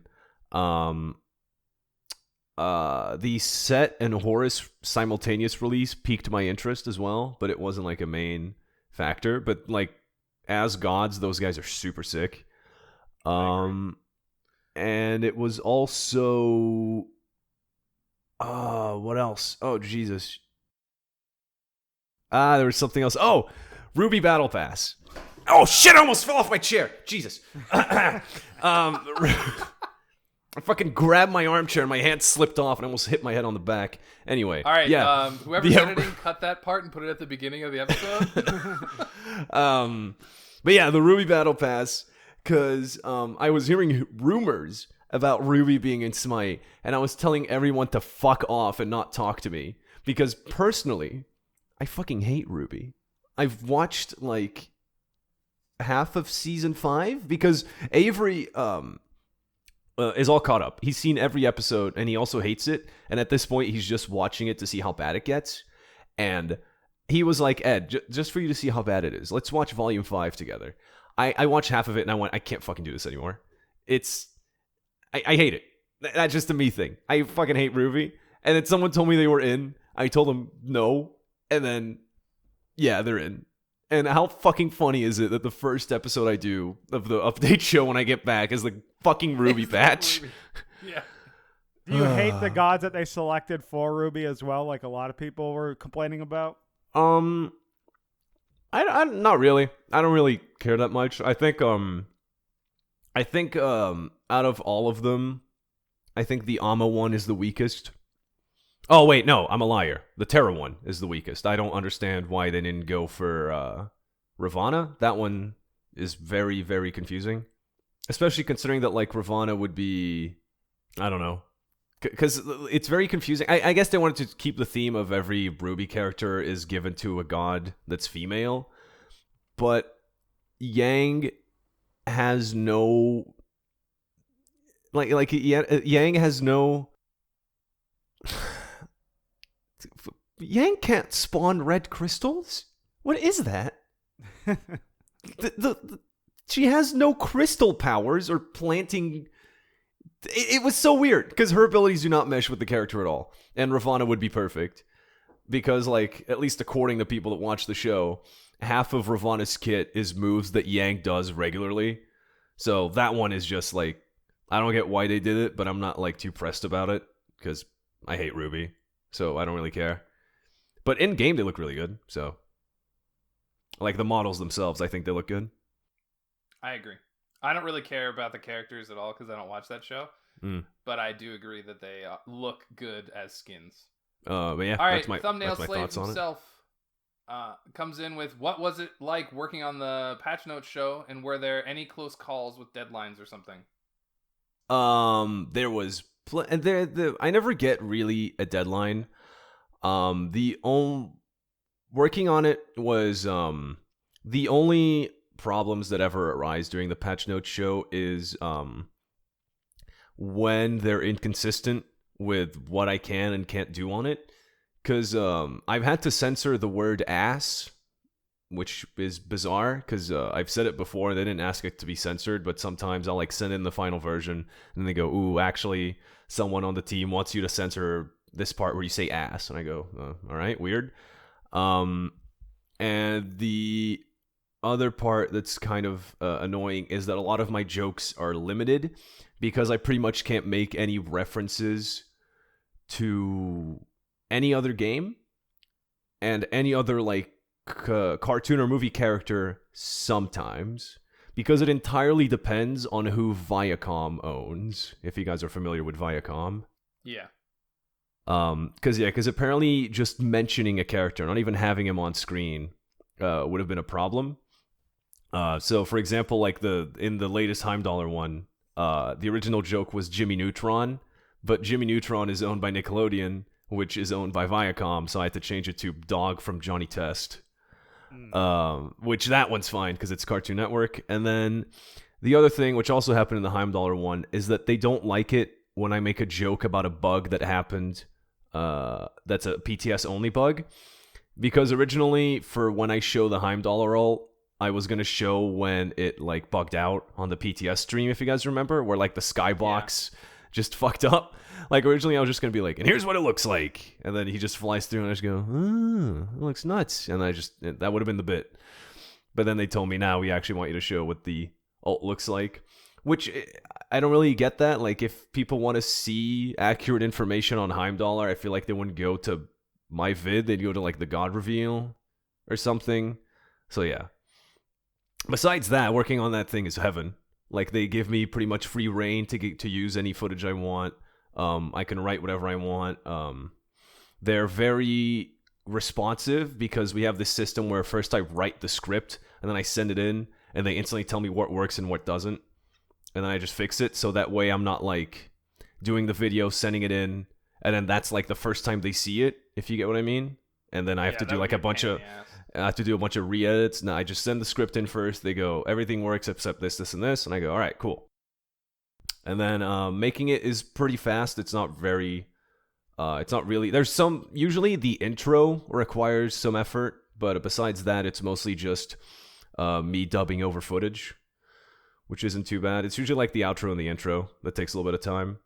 The Set and Horus simultaneous release piqued my interest as well, but it wasn't like a main factor. But like, as gods, those guys are super sick. And it was also what else? Oh, Jesus. There was something else. Oh, Ruby Battle Pass. Oh, shit, I almost fell off my chair. Jesus. I fucking grabbed my armchair and my hand slipped off and I almost hit my head on the back. Anyway. All right, yeah. Whoever's editing, cut that part and put it at the beginning of the episode. But yeah, the Ruby Battle Pass, because I was hearing rumors about Ruby being in Smite, and I was telling everyone to fuck off and not talk to me, because personally, I fucking hate Ruby. I've watched like half of season 5 because Avery is all caught up. He's seen every episode and he also hates it. And at this point, he's just watching it to see how bad it gets. And he was like, Ed, just for you to see how bad it is, let's watch volume 5 together. I watched half of it and I went, I can't fucking do this anymore. I hate it. That's just a me thing. I fucking hate Ruby. And then someone told me they were in. I told them no. And then, yeah, they're in. And how fucking funny is it that the first episode I do of the update show when I get back is the fucking Ruby patch? Yeah. Do you hate the gods that they selected for Ruby as well, like a lot of people were complaining about? I not really. I don't really care that much. I think out of all of them, I think the Amma one is the weakest. Oh, wait, no, I'm a liar. The Terra one is the weakest. I don't understand why they didn't go for Ravana. That one is very, very confusing. Especially considering that, like, Ravana would be... I don't know. Because it's very confusing. I guess they wanted to keep the theme of every Ruby character is given to a god that's female. But Yang has no... Like Yang has no... Yang can't spawn red crystals? What is that? She has no crystal powers or planting... It was so weird, because her abilities do not mesh with the character at all. And Ravana would be perfect. Because, like, at least according to people that watch the show, half of Ravana's kit is moves that Yang does regularly. So that one is just, like, I don't get why they did it, but I'm not, like, too pressed about it. Because I hate Ruby. So I don't really care. But in-game, they look really good, so... Like, the models themselves, I think they look good. I agree. I don't really care about the characters at all because I don't watch that show. But I do agree that they look good as skins. But yeah, all right, that's my Thumbnail thoughts Slave on himself comes in with, what was it like working on the patch notes show, and were there any close calls with deadlines or something? There was... I never get really a deadline. Working on it was the only problems that ever arise during the patch notes show is when they're inconsistent with what I can and can't do on it. Because I've had to censor the word ass, which is bizarre because I've said it before. They didn't ask it to be censored, but sometimes I'll like send in the final version and they go, ooh, actually someone on the team wants you to censor this part where you say ass. And I go, all right, weird. And the other part that's kind of annoying is that a lot of my jokes are limited because I pretty much can't make any references to any other game and any other like cartoon or movie character sometimes, because it entirely depends on who Viacom owns, if you guys are familiar with Viacom. Yeah. Because apparently just mentioning a character, not even having him on screen, would have been a problem. So for example, like in the latest Heimdallr one, the original joke was Jimmy Neutron, but Jimmy Neutron is owned by Nickelodeon, which is owned by Viacom, so I had to change it to Dog from Johnny Test. Which that one's fine because it's Cartoon Network. And then the other thing, which also happened in the Heimdallr one, is that they don't like it when I make a joke about a bug that happened that's a PTS only bug. Because originally, for when I show the Heimdallr roll, I was going to show when it like bugged out on the PTS stream, if you guys remember, where like the skybox just fucked up. Like originally I was just going to be like, and here's what it looks like. And then he just flies through and I just go, it looks nuts. And that would have been the bit. But then they told me, now we actually want you to show what the ult looks like. Which I don't really get that. Like if people want to see accurate information on Heimdallr, I feel like they wouldn't go to my vid. They'd go to like the God reveal or something. So yeah. Besides that, working on that thing is heaven. Like they give me pretty much free reign to use any footage I want. I can write whatever I want. They're very responsive because we have this system where first I write the script and then I send it in and they instantly tell me what works and what doesn't. And then I just fix it. So that way I'm not like doing the video, sending it in, and then that's like the first time they see it, if you get what I mean. And then I have to do like a bunch of re-edits. No, I just send the script in first. They go, everything works except this, this, and this. And I go, all right, cool. And then making it is pretty fast. It's not really, there's some, usually the intro requires some effort, but besides that, it's mostly just me dubbing over footage, which isn't too bad. It's usually like the outro and the intro that takes a little bit of time,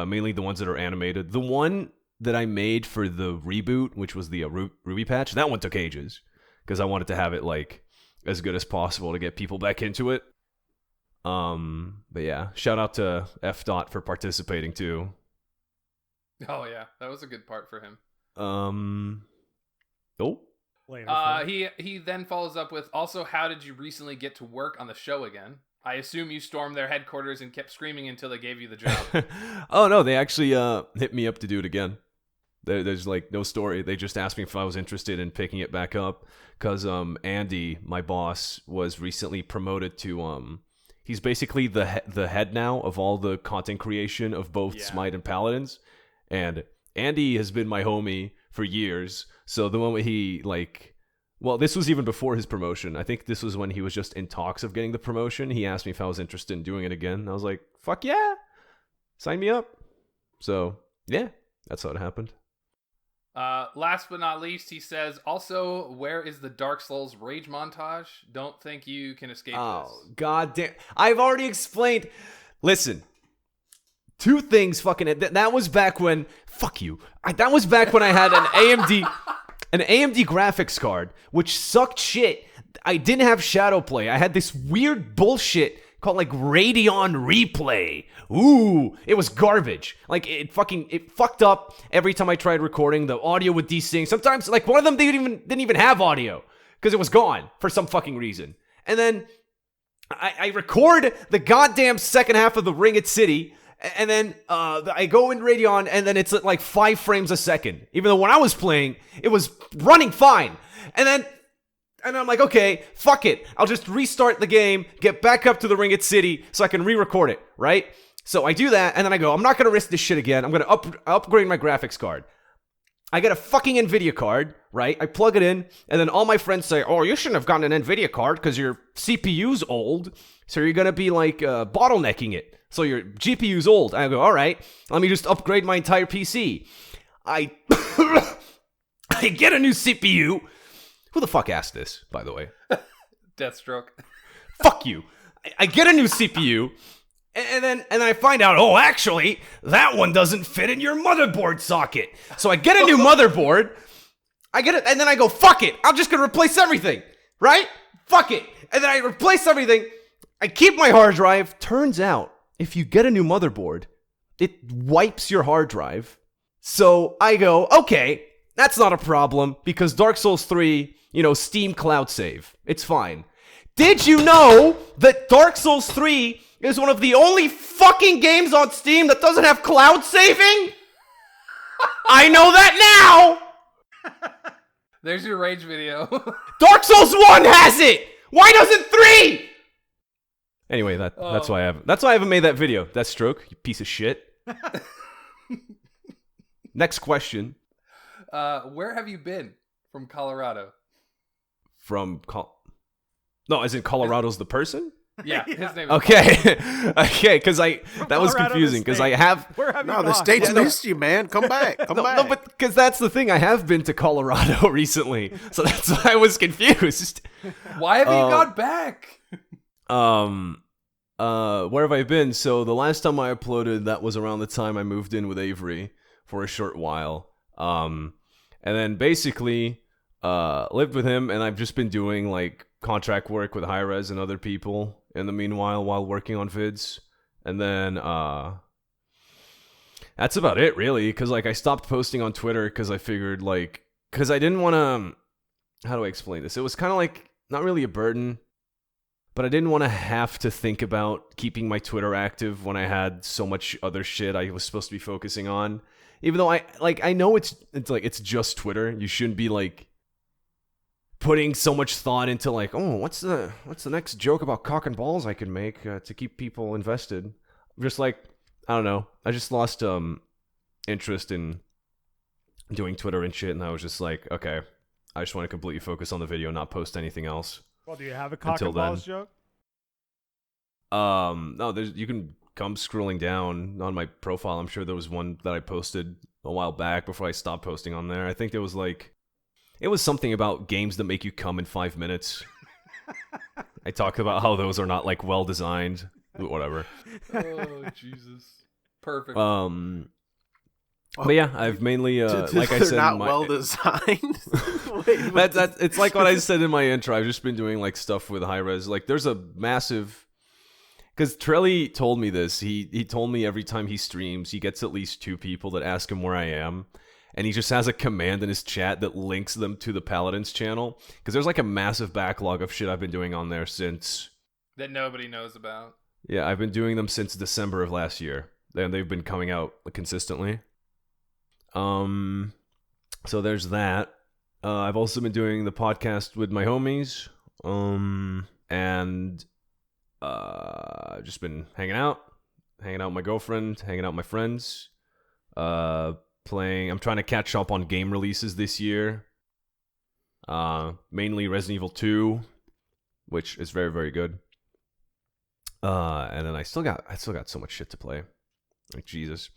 mainly the ones that are animated. The one that I made for the reboot, which was the Ruby patch, that one took ages because I wanted to have it like as good as possible to get people back into it. But yeah, shout out to F. Dot for participating too. Oh yeah, that was a good part for him. He then follows up with, also, how did you recently get to work on the show again? I assume you stormed their headquarters and kept screaming until they gave you the job. Oh no, they actually hit me up to do it again. There's like no story. They just asked me if I was interested in picking it back up because Andy, my boss, was recently promoted to he's basically the head now of all the content creation of both Smite and Paladins. And Andy has been my homie for years. So the moment he this was even before his promotion. I think this was when he was just in talks of getting the promotion. He asked me if I was interested in doing it again. And I was like, fuck yeah, sign me up. So yeah, that's how it happened. Last but not least, he says, also, where is the Dark Souls rage montage? Don't think you can escape this. Oh, god damn. I've already explained. Listen. Two things fucking... That was back when... Fuck you. That was back when I had an AMD graphics card, which sucked shit. I didn't have shadow play. I had this weird bullshit called like Radeon Replay. Ooh, it was garbage. Like it fucked up every time I tried recording. The audio would desync. Sometimes like one of them didn't even have audio because it was gone for some fucking reason. And then I record the goddamn second half of the Ring It City, and then I go in Radeon, and then it's at like 5 frames a second. Even though when I was playing, it was running fine. And I'm like, okay, fuck it. I'll just restart the game, get back up to the Ring It City so I can re-record it, right? So I do that, and then I go, I'm not going to risk this shit again. I'm going to upgrade my graphics card. I get a fucking NVIDIA card, right? I plug it in, and then all my friends say, oh, you shouldn't have gotten an NVIDIA card because your CPU's old, so you're going to be like bottlenecking it. So your GPU's old. I go, all right, let me just upgrade my entire PC. I get a new CPU. Who the fuck asked this, by the way? Deathstroke. Fuck you. I get a new CPU, and then I find out, oh, actually, that one doesn't fit in your motherboard socket. So I get a new motherboard. I get it, and then I go, fuck it. I'm just gonna replace everything, right? Fuck it. And then I replace everything. I keep my hard drive. Turns out, if you get a new motherboard, it wipes your hard drive. So I go, okay, that's not a problem because Dark Souls 3, Steam Cloud Save. It's fine. Did you know that Dark Souls 3 is one of the only fucking games on Steam that doesn't have cloud saving? I know that now! There's your rage video. Dark Souls 1 has it! Why doesn't 3? Anyway, that's why I haven't made that video. Deathstroke, you piece of shit. Next question. Where have you been from Colorado? No, as in Colorado's the person? Yeah, his name is Okay. Okay, because that was confusing because I have. Where have you No, the gone? state's missed you, man. Come back. Come back. No, but because that's the thing. I have been to Colorado recently, so that's why I was confused. Why have you gone back? Where have I been? So the last time I uploaded, that was around the time I moved in with Avery for a short while. And then basically, lived with him, and I've just been doing like contract work with Hi-Rez and other people in the meanwhile while working on vids. And then, that's about it really. Cause like I stopped posting on Twitter cause I figured like, cause I didn't want to, how do I explain this? It was kind of like not really a burden, but I didn't want to have to think about keeping my Twitter active when I had so much other shit I was supposed to be focusing on. Even though I know it's just Twitter. You shouldn't be like putting so much thought into like, oh, what's the next joke about cock and balls I can make to keep people invested. I'm just like, I don't know. I just lost interest in doing Twitter and shit, and I was just like, okay, I just want to completely focus on the video, not post anything else. Well, do you have a cock Until and balls then. joke? No, you can come scrolling down on my profile. I'm sure there was one that I posted a while back before I stopped posting on there. I think there was like, it was something about games that make you come in 5 minutes. I talked about how those are not like well designed, whatever. Oh Jesus! Perfect. But yeah, I've mainly like I They're said, not well designed. Wait, that's it's like what I said in my intro. I've just been doing like stuff with Hi-Rez. Like there's a massive, because Trelly told me this. He told me every time he streams, he gets at least 2 people that ask him where I am. And he just has a command in his chat that links them to the Paladins channel. Because there's like a massive backlog of shit I've been doing on there since... That nobody knows about. Yeah, I've been doing them since December of last year. And they've been coming out consistently. So there's that. I've also been doing the podcast with my homies. And just been hanging out with my girlfriend, hanging out with my friends. I'm trying to catch up on game releases this year. Mainly Resident Evil 2, which is very, very good. And then I still got so much shit to play. Like Jesus.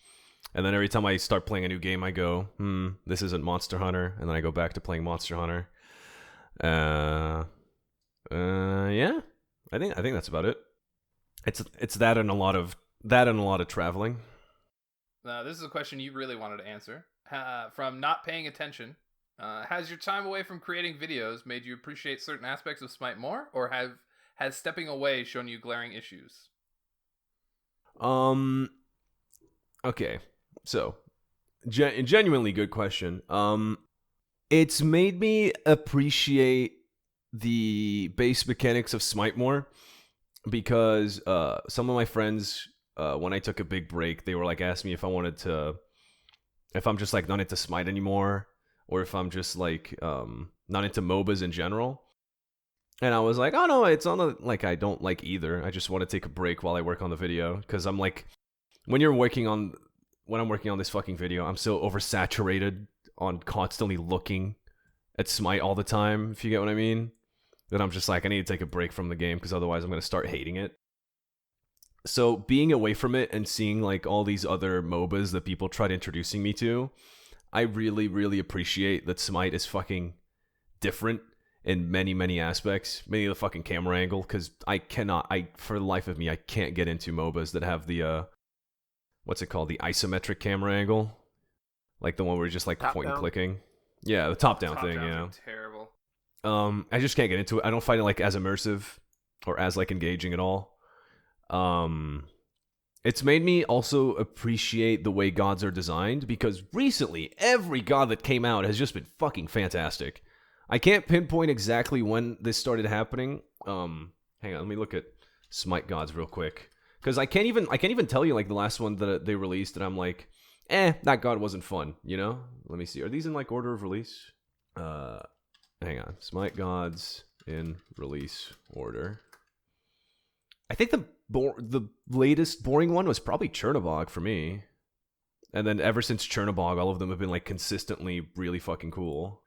And then every time I start playing a new game, I go, this isn't Monster Hunter, and then I go back to playing Monster Hunter. Yeah. I think that's about it. It's that and a lot of traveling. This is a question you really wanted to answer. From not paying attention, has your time away from creating videos made you appreciate certain aspects of Smite more, or has stepping away shown you glaring issues? Okay, so genuinely good question. It's made me appreciate the base mechanics of Smite more, because some of my friends, when I took a big break, they were like asking me if I'm just like not into Smite anymore, or if I'm just like not into MOBAs in general. And I was like, oh no, it's not like I don't like either. I just want to take a break while I work on the video, because I'm like, when I'm working on this fucking video, I'm so oversaturated on constantly looking at Smite all the time, if you get what I mean, that I'm just like, I need to take a break from the game, because otherwise I'm going to start hating it. So being away from it and seeing like all these other MOBAs that people tried introducing me to, I really, really appreciate that Smite is fucking different in many, many aspects. Maybe the fucking camera angle, because for the life of me, I can't get into MOBAs that have the, what's it called? The isometric camera angle. Like the one where you're just like point and clicking. Yeah, the top-down thing, yeah. Terrible. I just can't get into it. I don't find it like as immersive or as like engaging at all. It's made me also appreciate the way gods are designed, because recently every god that came out has just been fucking fantastic. I can't pinpoint exactly when this started happening. Hang on, let me look at Smite gods real quick, because I can't even tell you like the last one that they released and I'm like, that god wasn't fun, you know? Let me see. Are these in like order of release? Hang on. Smite gods in release order. I think the latest boring one was probably Chernobog for me. And then ever since Chernobog, all of them have been like consistently really fucking cool.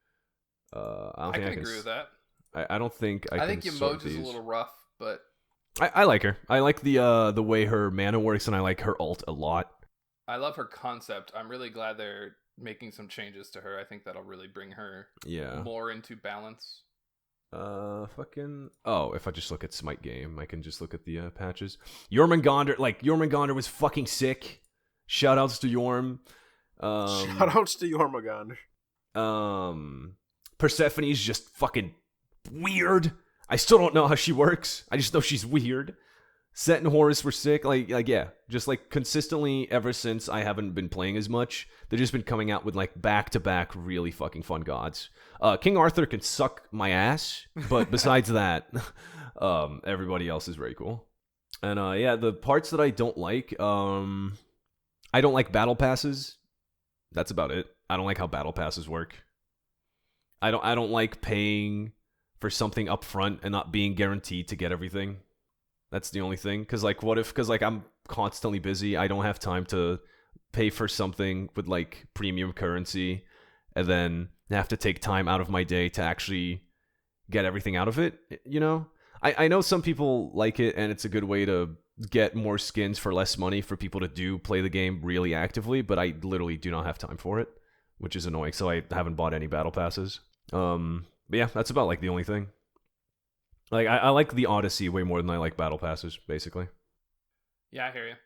I can agree with that. I don't think I think Ymoja is a little rough, but I like her. I like the way her mana works, and I like her ult a lot. I love her concept. I'm really glad they're making some changes to her. I think that'll really bring her more into balance. If I just look at Smite game, I can just look at the patches. Jormungandr was fucking sick. Shoutouts to Yorm. Shoutouts to Jormungandr. Persephone's just fucking weird. I still don't know how she works. I just know she's weird. Set and Horus were sick. Just like consistently ever since I haven't been playing as much, they've just been coming out with like back-to-back really fucking fun gods. King Arthur can suck my ass, but besides that, everybody else is very cool. And the parts that I don't like, I don't like battle passes. That's about it. I don't like how battle passes work. I don't like paying for something up front and not being guaranteed to get everything. That's the only thing. Because I'm constantly busy, I don't have time to pay for something with like premium currency and then have to take time out of my day to actually get everything out of it, you know? I know some people like it, and it's a good way to get more skins for less money for people to play the game really actively, but I literally do not have time for it, which is annoying, so I haven't bought any battle passes. But yeah, that's about like the only thing. Like I like the Odyssey way more than I like battle passes, basically. Yeah, I hear you.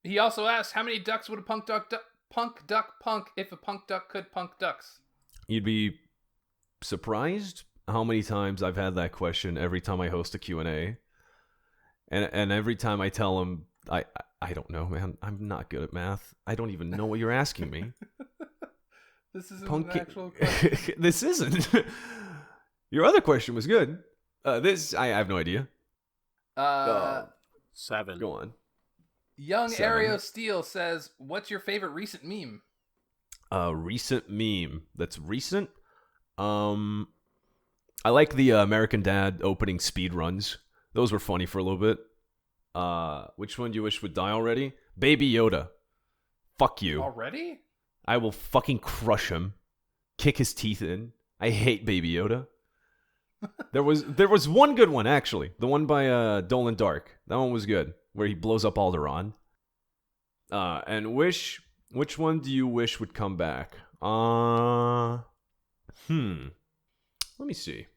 He also asked, how many ducks would a punk duck if a punk duck could punk ducks? You'd be surprised how many times I've had that question every time I host a Q&A. And every time I tell them, I don't know, man. I'm not good at math. I don't even know what you're asking me. This isn't an actual question. This isn't. Your other question was good. This, I have no idea. 7. Go on. Young 7. Aereo Steel says, what's your favorite recent meme? Recent meme that's recent? I like the American Dad opening speed runs. Those were funny for a little bit. Which one do you wish would die already? Baby Yoda. Fuck you. Already? I will fucking crush him. Kick his teeth in. I hate Baby Yoda. There was one good one, actually. The one by Dolan Dark. That one was good. Where he blows up Alderaan. And which one do you wish would come back? Let me see.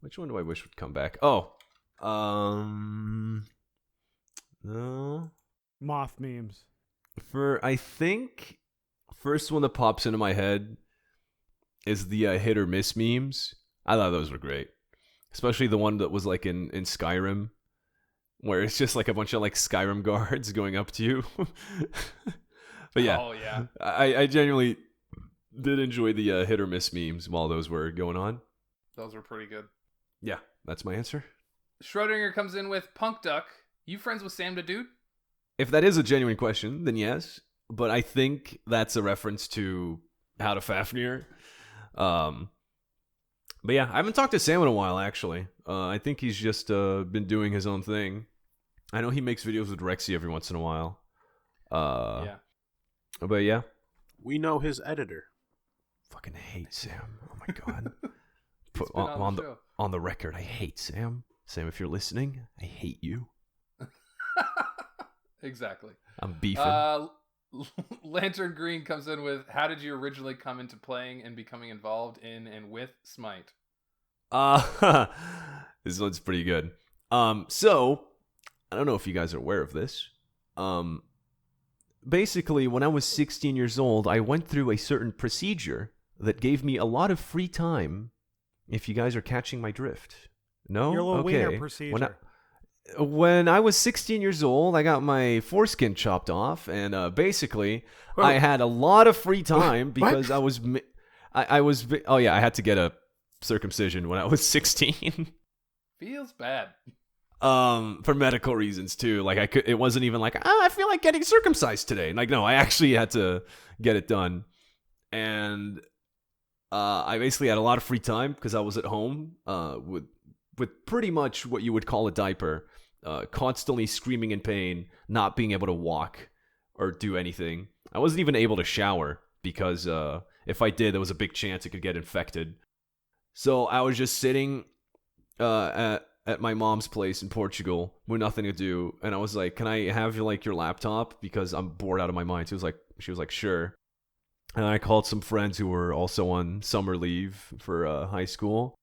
Which one do I wish would come back? Oh. No. Moth memes. I think, first one that pops into my head is the hit or miss memes. I thought those were great. Especially the one that was like in Skyrim, where it's just like a bunch of like Skyrim guards going up to you. But yeah. Oh, yeah. I genuinely did enjoy the hit or miss memes while those were going on. Those were pretty good. Yeah, that's my answer. Schrodinger comes in with Punk Duck. You friends with Sam the Dude? If that is a genuine question, then yes. But I think that's a reference to How to Fafnir. But yeah, I haven't talked to Sam in a while, actually. I think he's just been doing his own thing. I know he makes videos with Rexy every once in a while. Yeah. But yeah. We know his editor. Fucking hate Sam. Oh my god. Put on the record, I hate Sam. Sam, if you're listening, I hate you. Exactly. I'm beefing. Lantern Green comes in with, how did you originally come into playing and becoming involved in and with Smite? This one's pretty good. So I don't know if you guys are aware of this. Basically, when I was 16 years old, I went through a certain procedure that gave me a lot of free time. If you guys are catching my drift, no, Your little okay. wiener procedure. When I was 16 years old, I got my foreskin chopped off, and basically, I had a lot of free time because I was. Oh yeah, I had to get a circumcision when I was 16. Feels bad. For medical reasons too. Like it wasn't even like, I feel like getting circumcised today. Like, no, I actually had to get it done. And I basically had a lot of free time because I was at home with pretty much what you would call a diaper, constantly screaming in pain, not being able to walk or do anything. I wasn't even able to shower because if I did, there was a big chance it could get infected. So I was just sitting at my mom's place in Portugal with nothing to do, and I was like, "Can I have your laptop because I'm bored out of my mind?" She was like, "Sure." And I called some friends who were also on summer leave for high school,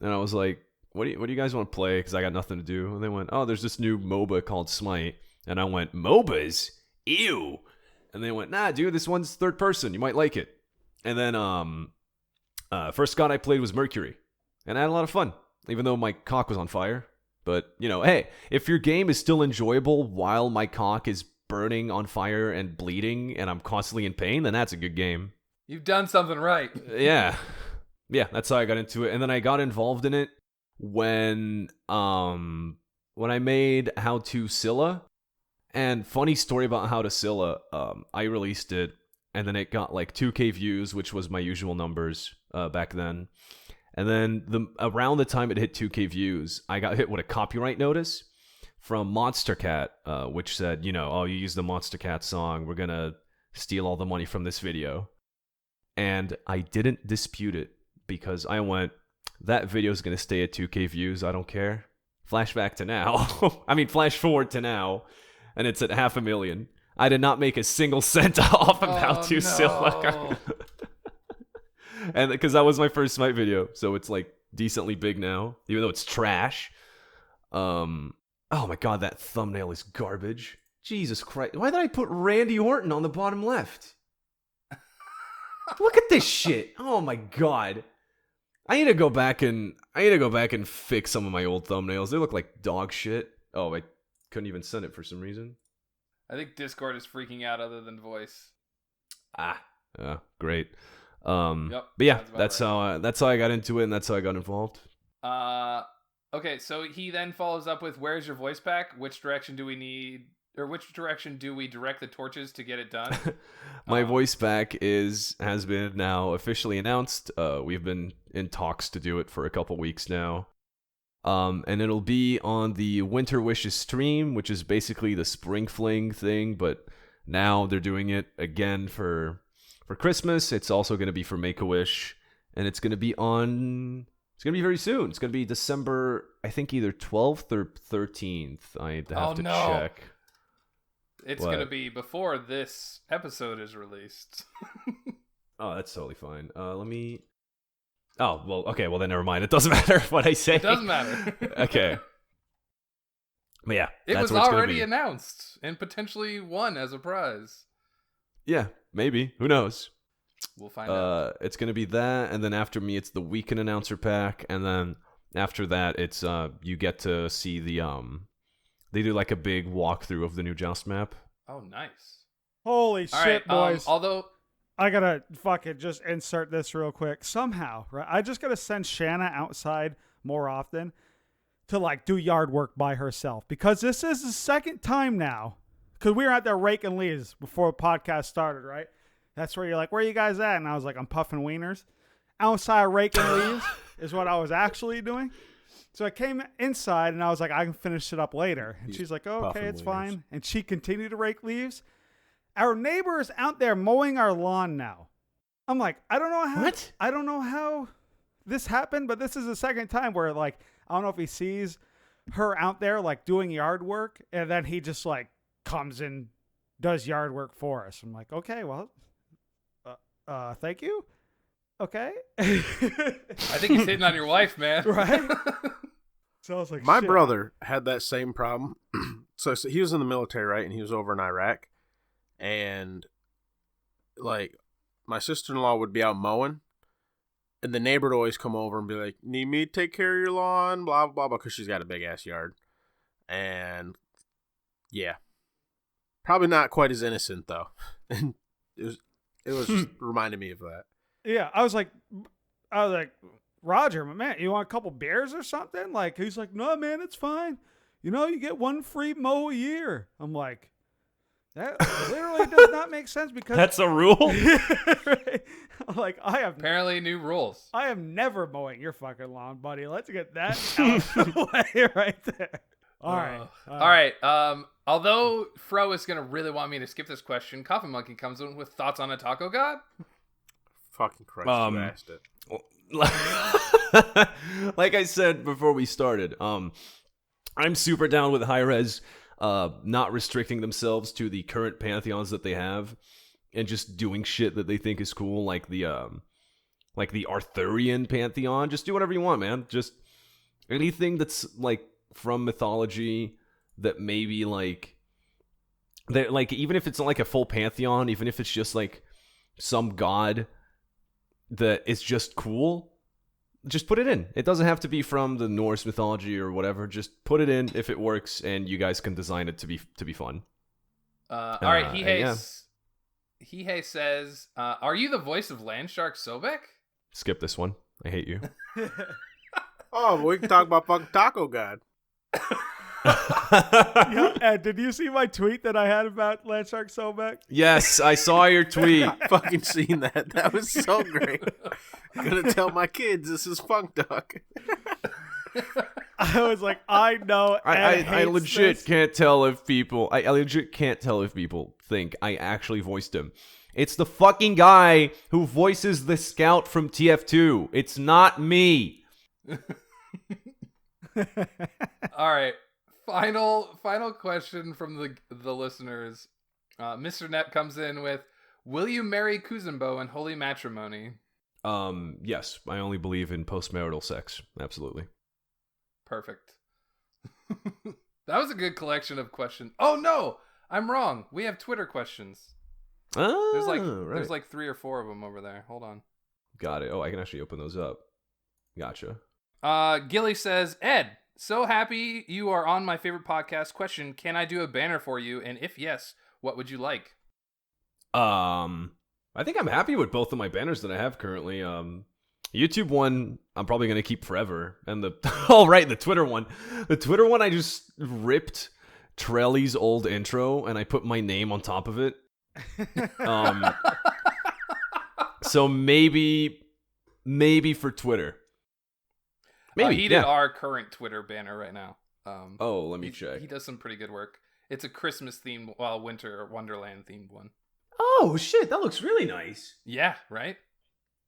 and I was like, "What do you guys want to play? Because I got nothing to do." And they went, "Oh, there's this new MOBA called Smite," and I went, "MOBAs? Ew!" And they went, "Nah, dude, this one's third person. You might like it." And then first god I played was Mercury, and I had a lot of fun. Even though my cock was on fire. But, hey, if your game is still enjoyable while my cock is burning on fire and bleeding and I'm constantly in pain, then that's a good game. You've done something right. Yeah. Yeah, that's how I got into it. And then I got involved in it when I made How to Scylla. And funny story about How to Scylla, I released it, and then it got like 2K views, which was my usual numbers back then. And then around the time it hit 2K views, I got hit with a copyright notice from Monster Cat, which said, oh, you used the Monster Cat song. We're going to steal all the money from this video. And I didn't dispute it because I went, that video is going to stay at 2K views. I don't care. Flashback to now. Flash forward to now. And it's at 500,000. I did not make a single cent off of How to Scylla. And because that was my first Smite video, so it's like decently big now, even though it's trash. Oh my god, that thumbnail is garbage. Jesus Christ, why did I put Randy Orton on the bottom left? Look at this shit. Oh my god, I need to go back and fix some of my old thumbnails. They look like dog shit. Oh, I couldn't even send it for some reason. I think Discord is freaking out other than voice. Great. Yep, but yeah, that's right. That's how I got into it, and that's how I got involved. Okay, so he then follows up with, "Where's your voice pack? Which direction do we direct the torches to get it done?" My voice pack has been now officially announced. We've been in talks to do it for a couple weeks now. And it'll be on the Winter Wishes stream, which is basically the Spring Fling thing, but now they're doing it again for Christmas. It's also going to be for Make-A-Wish, and it's going to be very soon. It's going to be December, I think either 12th or 13th. I'd have to check. It's going to be before this episode is released. Oh, that's totally fine. Let me... Oh, well, okay, well then never mind. It doesn't matter what I say. It doesn't matter. Okay. But yeah, it was already announced and potentially won as a prize. Yeah, maybe. Who knows? We'll find out. It's going to be that, and then after me, it's the Weekend Announcer Pack, and then after that, it's you get to see the they do like a big walkthrough of the new Joust map. Oh, nice. Holy shit, boys. Although I gotta fucking just insert this real quick. Somehow, right? I just gotta send Shanna outside more often to like do yard work by herself, because this is the second time now. Because we were out there raking leaves before the podcast started, right? That's where you're like, where are you guys at? And I was like, I'm puffing wieners. Outside raking leaves is what I was actually doing. So I came inside and I was like, I can finish it up later. And she's like, oh, okay, it's fine. And she continued to rake leaves. Our neighbor is out there mowing our lawn now. I'm like, I don't know how this happened, but this is the second time where like, I don't know if he sees her out there like doing yard work, and then he just like comes and does yard work for us. I'm like, okay, well, thank you. Okay. I think he's hitting on your wife, man. Right? So I was like, My shit. brother had that same problem. So he was in the military, right? And he was over in Iraq. And, like, my sister-in-law would be out mowing. And the neighbor would always come over and be like, need me to take care of your lawn? Blah, blah, blah. Because she's got a big-ass yard. And, yeah. Probably not quite as innocent, though. And it was just reminded me of that. Yeah, I was like, Roger, man, you want a couple beers or something? Like, he's like, no, man, it's fine. You know, you get one free mow a year. I'm like, that literally does not make sense because That's a rule? Right? I'm like, Apparently new rules. I am never mowing your fucking lawn, buddy. Let's get that out of the way right there. All right. Although Fro is going to really want me to skip this question, Coffin Monkey comes in with thoughts on a taco god. Fucking Christ, you asked it. Like I said before we started, I'm super down with high-res not restricting themselves to the current pantheons that they have and just doing shit that they think is cool, like the Arthurian pantheon. Just do whatever you want, man. Just anything that's like from mythology that maybe like that, like, even if it's not like a full pantheon, even if it's just like some god that is just cool, just put it in. It doesn't have to be from the Norse mythology or whatever. Just put it in if it works, and you guys can design it to be fun. All right, yeah. Hihei says, "Are you the voice of Landshark Sobek?" Skip this one. I hate you. Oh, we can talk about fucking Taco God. Yeah, did you see my tweet that I had about Landshark Sobek? Yes, I saw your tweet. Fucking seen that. That was so great. I'm gonna tell my kids this is Funk Duck. I was like, I know. I legit can't tell if people. I legit can't tell if people think I actually voiced him. It's the fucking guy who voices the scout from TF2. It's not me. All right. Final question from the listeners. Mr. Net comes in with, will you marry Kuzumbo in holy matrimony? Yes, I only believe in postmarital sex. Absolutely. Perfect. That was a good collection of questions. Oh no, I'm wrong. We have Twitter questions. Oh, there's like 3 or 4 of them over there. Hold on. Got it. Oh, I can actually open those up. Gotcha. Gilly says, Ed, so happy you are on my favorite podcast. Question, can I do a banner for you? And if yes, what would you like? I think I'm happy with both of my banners that I have currently. YouTube one, I'm probably going to keep forever. And the the Twitter one. The Twitter one, I just ripped Trelly's old intro and I put my name on top of it. So maybe for Twitter. Maybe he did our current Twitter banner right now. Let me check. He does some pretty good work. It's a Christmas themed, winter or Wonderland themed one. Oh shit, that looks really nice. Yeah, right?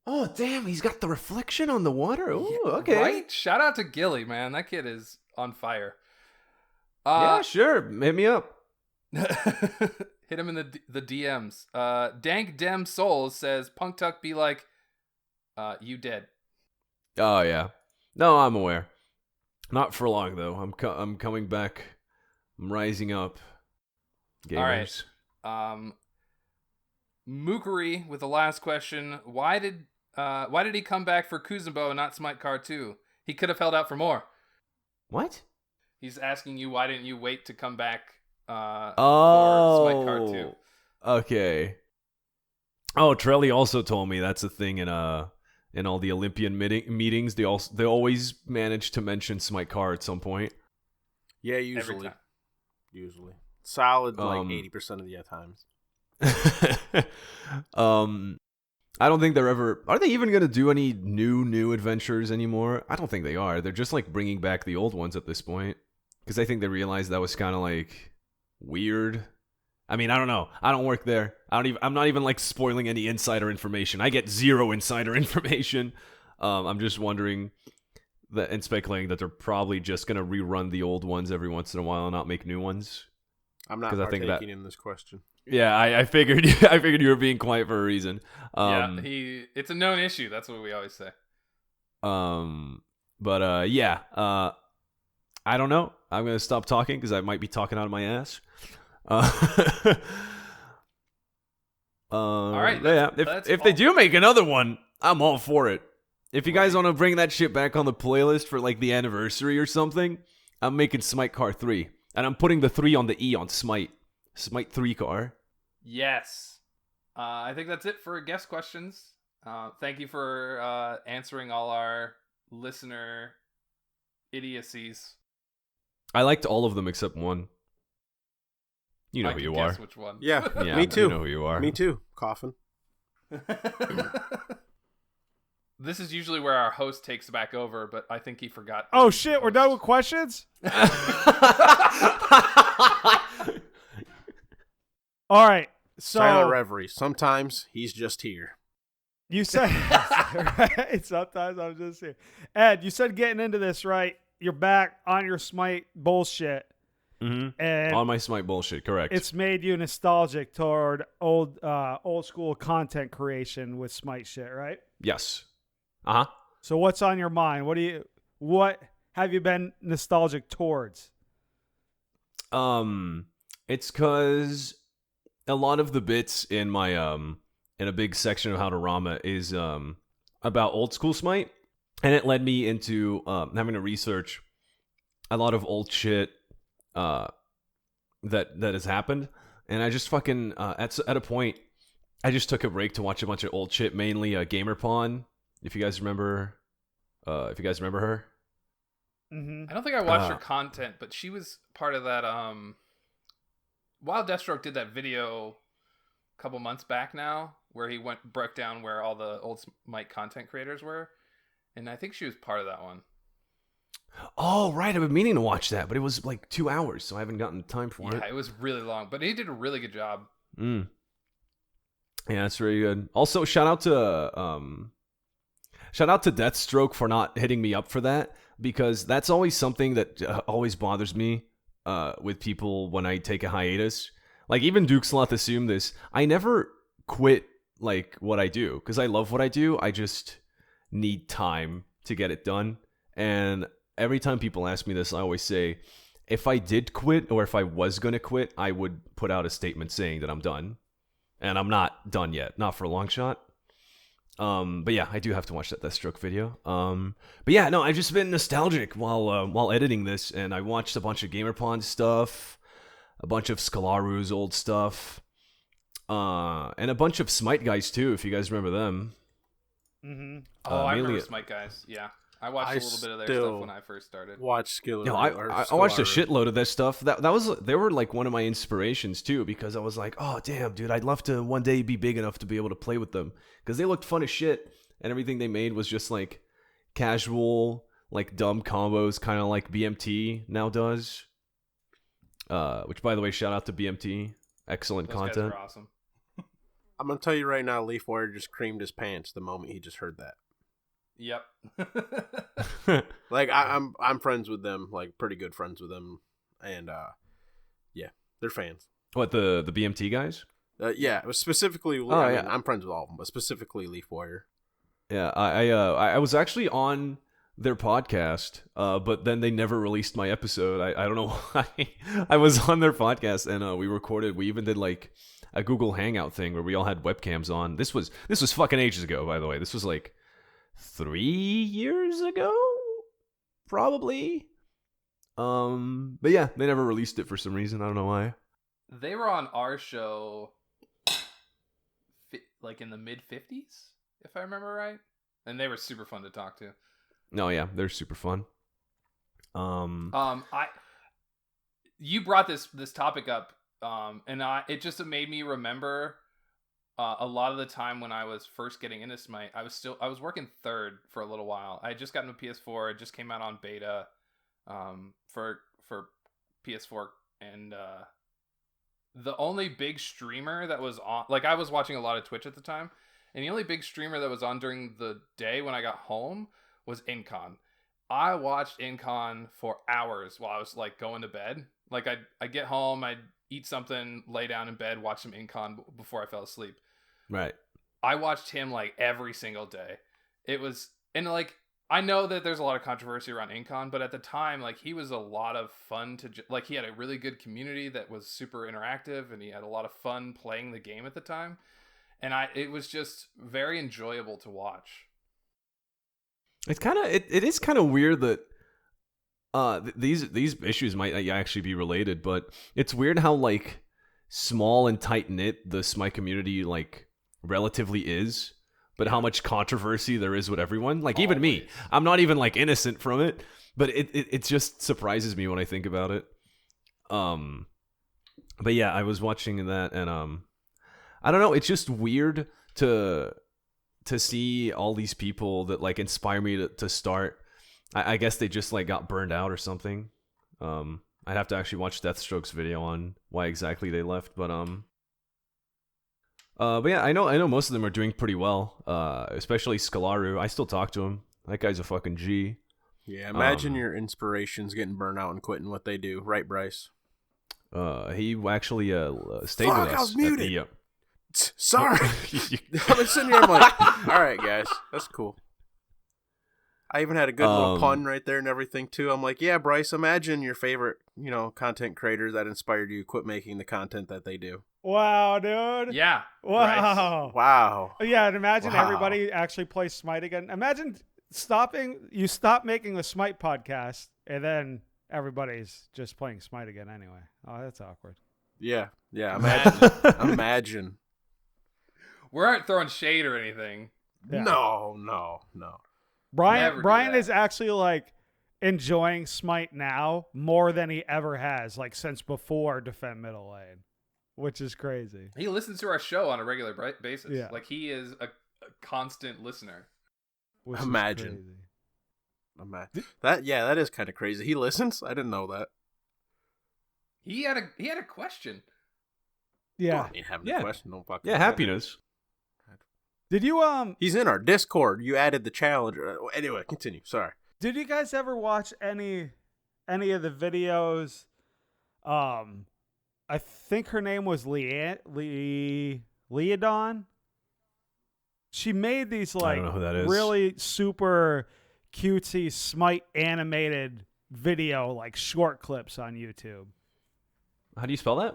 Oh damn, he's got the reflection on the water. Ooh, okay. Right? Shout out to Gilly, man. That kid is on fire. Yeah, sure. Hit me up. Hit him in the DMs. Dank Dem Souls says, Punk Tuck be like, you dead. Oh yeah. No, I'm aware. Not for long though. I'm coming back. I'm rising up. Gamers. All right. Mookery with the last question. Why did he come back for Kuzumbo and not Smite Car 2? He could have held out for more. What? He's asking you, why didn't you wait to come back for Smite Car 2? Okay. Oh, Trelly also told me that's a thing in all the Olympian meetings. They always manage to mention Smite Car at some point. Yeah, usually. Solid, like 80% of the times. I don't think they're ever. Are they even gonna do any new adventures anymore? I don't think they are. They're just like bringing back the old ones at this point because I think they realized that was kind of like weird. I mean, I don't know. I don't work there. I'm not even like spoiling any insider information. I get zero insider information. I'm just wondering that and speculating that they're probably just gonna rerun the old ones every once in a while and not make new ones. I'm not 'Cause I think partaking that- in this question. Yeah, I figured. I figured you were being quiet for a reason. It's a known issue. That's what we always say. Yeah. I don't know. I'm gonna stop talking because I might be talking out of my ass. All right. Yeah. If they do make another one, I'm all for it. If you guys want to bring that shit back on the playlist for like the anniversary or something, I'm making Smite Car 3, and I'm putting the 3 on the E on Smite. Smite 3 car. Yes. I think that's it for guest questions. Thank you for answering all our listener idiocies. I liked all of them except one. You know I who can you guess are. Which one? Yeah, Yeah, me too. You know who you are. Me too. Coffin. This is usually where our host takes back over, but I think he forgot. Oh shit, we're done with questions? All right. So Silent Reverie. Sometimes he's just here. you said right? Sometimes I'm just here. Ed, you said getting into this, right? You're back on your Smite bullshit. Mm-hmm. And On my Smite bullshit, correct. it's made you nostalgic toward old school content creation with Smite shit, right? Yes. Uh-huh. So what's on your mind? What have you been nostalgic towards? It's cause a lot of the bits in my in a big section of How to Rama is about old school Smite, and it led me into having to research a lot of old shit that has happened, and I just fucking at a point I just took a break to watch a bunch of old shit, mainly GamerPawn. If you guys remember her. Mm-hmm. I don't think I watched her content, but she was part of that. Wild Deathstroke did that video a couple months back now, where he broke down where all the old Smite content creators were, and I think she was part of that one. Oh, right. I've been meaning to watch that, but it was like 2 hours, so I haven't gotten time for Yeah, it was really long, but he did a really good job. Yeah, that's really good. Also, shout out to Deathstroke for not hitting me up for that, because that's always something that always bothers me with people when I take a hiatus. Like, even Duke Sloth assumed this. I never quit like what I do because I love what I do. I just need time to get it done. And every time people ask me this, I always say, if I did quit or if I was going to quit, I would put out a statement saying that I'm done. And I'm not done yet. Not for a long shot. But yeah, I do have to watch that Deathstroke video. But yeah, no, I've just been nostalgic while editing this, and I watched a bunch of GamerPawn stuff, a bunch of Scalaru's old stuff, and a bunch of Smite guys too, if you guys remember them. Mm-hmm. Oh, I mainly remember Smite guys. Yeah, I watched a little bit of their still stuff when I first started. Watch Skiller. No, I watched a shitload of that stuff. They were like one of my inspirations too, because I was like, oh damn, dude, I'd love to one day be big enough to be able to play with them, because they looked fun as shit, and everything they made was just like casual, like dumb combos, kind of like BMT now does. Which, by the way, shout out to BMT, excellent Those content. guys are awesome. I'm gonna tell you right now, Leaf Warrior just creamed his pants the moment he just heard that. Yep. Like I'm friends with them, like pretty good friends with them, and yeah, they're fans. What, the BMT guys? Yeah, specifically. I mean, I'm friends with all of them, but specifically Leaf Warrior. Yeah, I was actually on their podcast, but then they never released my episode. I don't know why. I was on their podcast, and we recorded. We even did like a Google Hangout thing where we all had webcams on. This was fucking ages ago, by the way. This was like 3 years ago, probably. But yeah, they never released it for some reason. I don't know why. They were on our show, like in the mid-50s, if I remember right, and they were super fun to talk to. No, yeah, they're super fun. You brought this topic up, and it just made me remember a lot of the time when I was first getting into Smite. I was working third for a little while. I had just gotten a PS4. It just came out on beta, for PS4, and the only big streamer that was on, like, I was watching a lot of Twitch at the time, and the only big streamer that was on during the day when I got home was Incon. I watched Incon for hours while I was like going to bed. Like, I get home, I'd eat something, lay down in bed, watch some Incon before I fell asleep. Right. I watched him like every single day. It was, and like, I know that there's a lot of controversy around Incon, but at the time, like, he was a lot of fun to, like, he had a really good community that was super interactive, and he had a lot of fun playing the game at the time. And it was just very enjoyable to watch. It's kind of, it is kind of weird that these issues might actually be related, but it's weird how, like, small and tight-knit the Smite community, like, relatively is, but how much controversy there is with everyone. Like, even me, I'm not even, like, innocent from it, but it just surprises me when I think about it. But yeah, I was watching that, and I don't know, it's just weird to see all these people that, like, inspire me to start. I guess they just, like, got burned out or something. I'd have to actually watch Deathstroke's video on why exactly they left, but yeah, I know most of them are doing pretty well, especially Scalaru. I still talk to him. That guy's a fucking G. Yeah, imagine your inspirations getting burned out and quitting what they do. Right, Bryce? He actually stayed with us. I was muted. At the, Sorry. I'm sitting here, I'm like, all right, guys, that's cool. I even had a good little pun right there and everything, too. I'm like, yeah, Bryce, imagine your favorite, content creator that inspired you quit making the content that they do. Wow, dude. Yeah. Wow. Wow. Yeah, and imagine everybody actually plays Smite again. Imagine stop making the Smite podcast, and then everybody's just playing Smite again anyway. Oh, that's awkward. Yeah. Imagine. We aren't throwing shade or anything. Yeah. No. Brian is actually, like, enjoying Smite now more than he ever has, like, since before Defend Middle Lane, which is crazy. He listens to our show on a regular basis. Yeah. Like, he is a constant listener. Imagine that is kind of crazy. He listens? I didn't know that. He had a question. Yeah. Well, I mean, having a question, don't fucking happiness. Did you He's in our Discord. You added the challenge. Anyway, continue. Sorry. Did you guys ever watch any of the videos? I think her name was Leodon. She made these, like, I don't know who that is. Really super cutesy Smite animated video, like, short clips on YouTube. How do you spell that?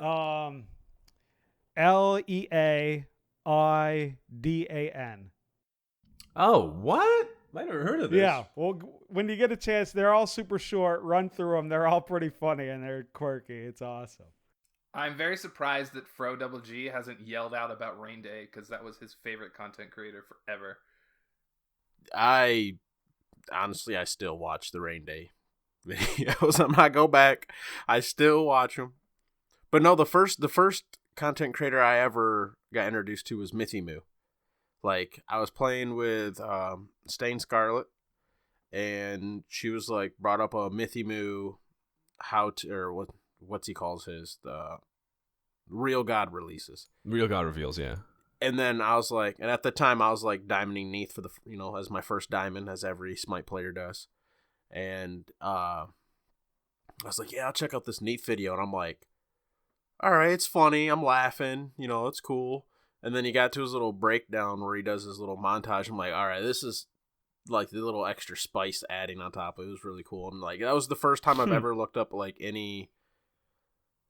Leaidan. Oh, what? I never heard of this. Yeah, well, when you get a chance, they're all super short. Run through them. They're all pretty funny and they're quirky. It's awesome. I'm very surprised that Fro Double G hasn't yelled out about Rain Day, because that was his favorite content creator forever. I still watch the Rain Day videos. I go back. I still watch them. But no, the first content creator I ever got introduced to was Mythimoo. Like, I was playing with Stain Scarlet, and she was like brought up a Mythimoo what's he calls his, the Real God releases. Real God reveals, yeah. And then I was like, and at the time I was like diamonding Neath for the, as my first diamond, as every Smite player does. And I was like, yeah, I'll check out this Neath video. And I'm like, all right, it's funny. I'm laughing. It's cool. And then he got to his little breakdown where he does his little montage. I'm like, all right, this is like the little extra spice adding on top. It was really cool. And like, that was the first time I've ever looked up like any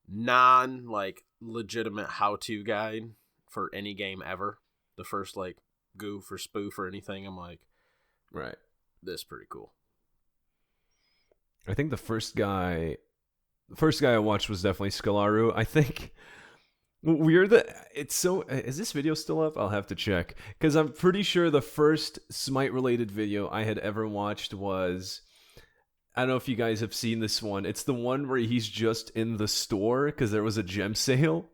like legitimate how-to guide for any game ever. The first like goof or spoof or anything. I'm like, right, this is pretty cool. I think the first guy I watched was definitely Scalaru. I think weird that it's so. Is this video still up? I'll have to check, because I'm pretty sure the first Smite related video I had ever watched was, I don't know if you guys have seen this one. It's the one where he's just in the store because there was a gem sale.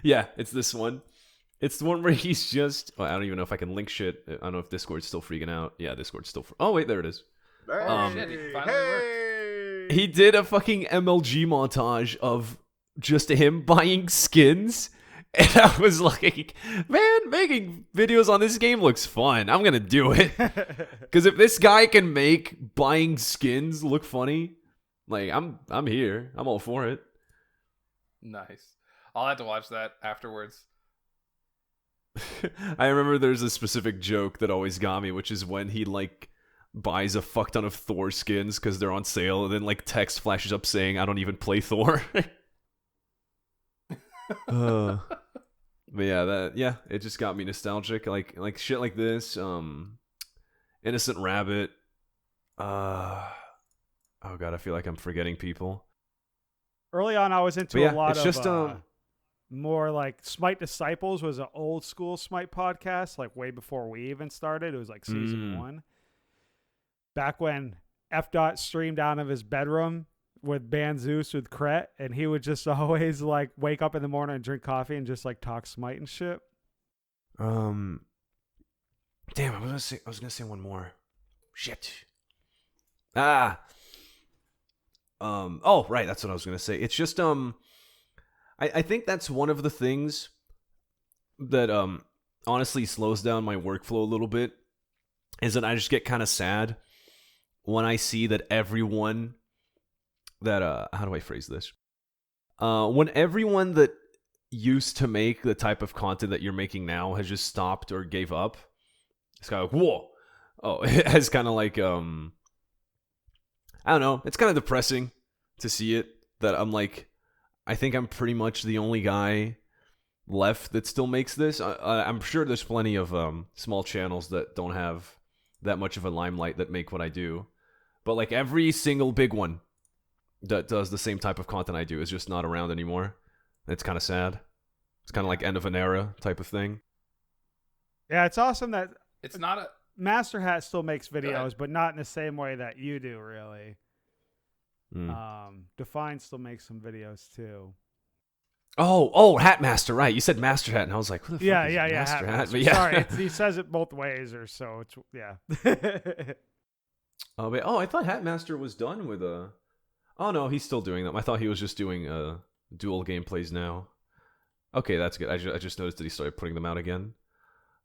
Yeah, it's this one. It's the one where he's just... I don't even know if I can link shit. I don't know if Discord's still freaking out. Yeah, Discord's still... Oh, wait, there it is. Shit, it finally worked. He did a fucking MLG montage of just him buying skins. And I was like, man, making videos on this game looks fun. I'm going to do it. Because if this guy can make buying skins look funny, like, I'm here. I'm all for it. Nice. I'll have to watch that afterwards. I remember there's a specific joke that always got me, which is when he like buys a fuck ton of Thor skins because they're on sale, and then like text flashes up saying, "I don't even play Thor." But yeah, it just got me nostalgic. Like shit like this. Innocent Rabbit. Oh god, I feel like I'm forgetting people. Early on, I was into But yeah, a lot it's of just more like Smite Disciples was an old school Smite podcast, like way before we even started. It was like season 1. Back when F. Dot streamed out of his bedroom with Ban Zeus with Kret, and he would just always like wake up in the morning and drink coffee and just like talk Smite and shit. Damn, I was gonna say one more. Shit. Oh, right, that's what I was gonna say. It's just I think that's one of the things that honestly slows down my workflow a little bit, is that I just get kind of sad when I see that everyone that how do I phrase this? When everyone that used to make the type of content that you're making now has just stopped or gave up. It's kind of like, whoa. Oh, it's kind of like I don't know. It's kind of depressing to see it, that I'm like, I think I'm pretty much the only guy left that still makes this. I'm sure there's plenty of small channels that don't have that much of a limelight that make what I do. But like every single big one that does the same type of content I do is just not around anymore. It's kind of sad. It's kind of like end of an era type of thing. Yeah, it's awesome that It's not a... Master Hat still makes videos, but not in the same way that you do, really. Define still makes some videos too. Oh, Hat Master, right? You said Master Hat, and I was like, who the fuck is Master Hat? Master. But yeah. Sorry, he says it both ways, or so. It's yeah. I thought Hat Master was done with Oh no, he's still doing them. I thought he was just doing dual gameplays now. Okay, that's good. I just noticed that he started putting them out again.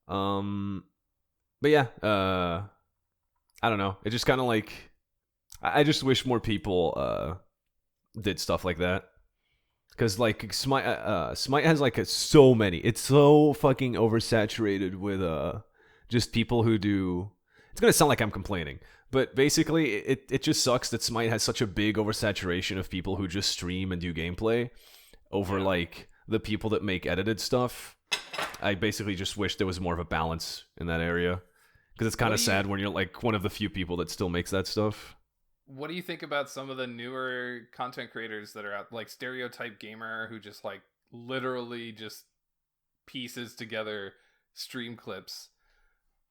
But yeah, I don't know. It just kind of like, I just wish more people did stuff like that. Because like Smite has like so many. It's so fucking oversaturated with just people who do. It's gonna sound like I'm complaining, but basically it just sucks that Smite has such a big oversaturation of people who just stream and do gameplay over like the people that make edited stuff. I basically just wish there was more of a balance in that area, because it's kind of sad when you're like one of the few people that still makes that stuff. What do you think about some of the newer content creators that are out, like Stereotype Gamer, who just like literally just pieces together stream clips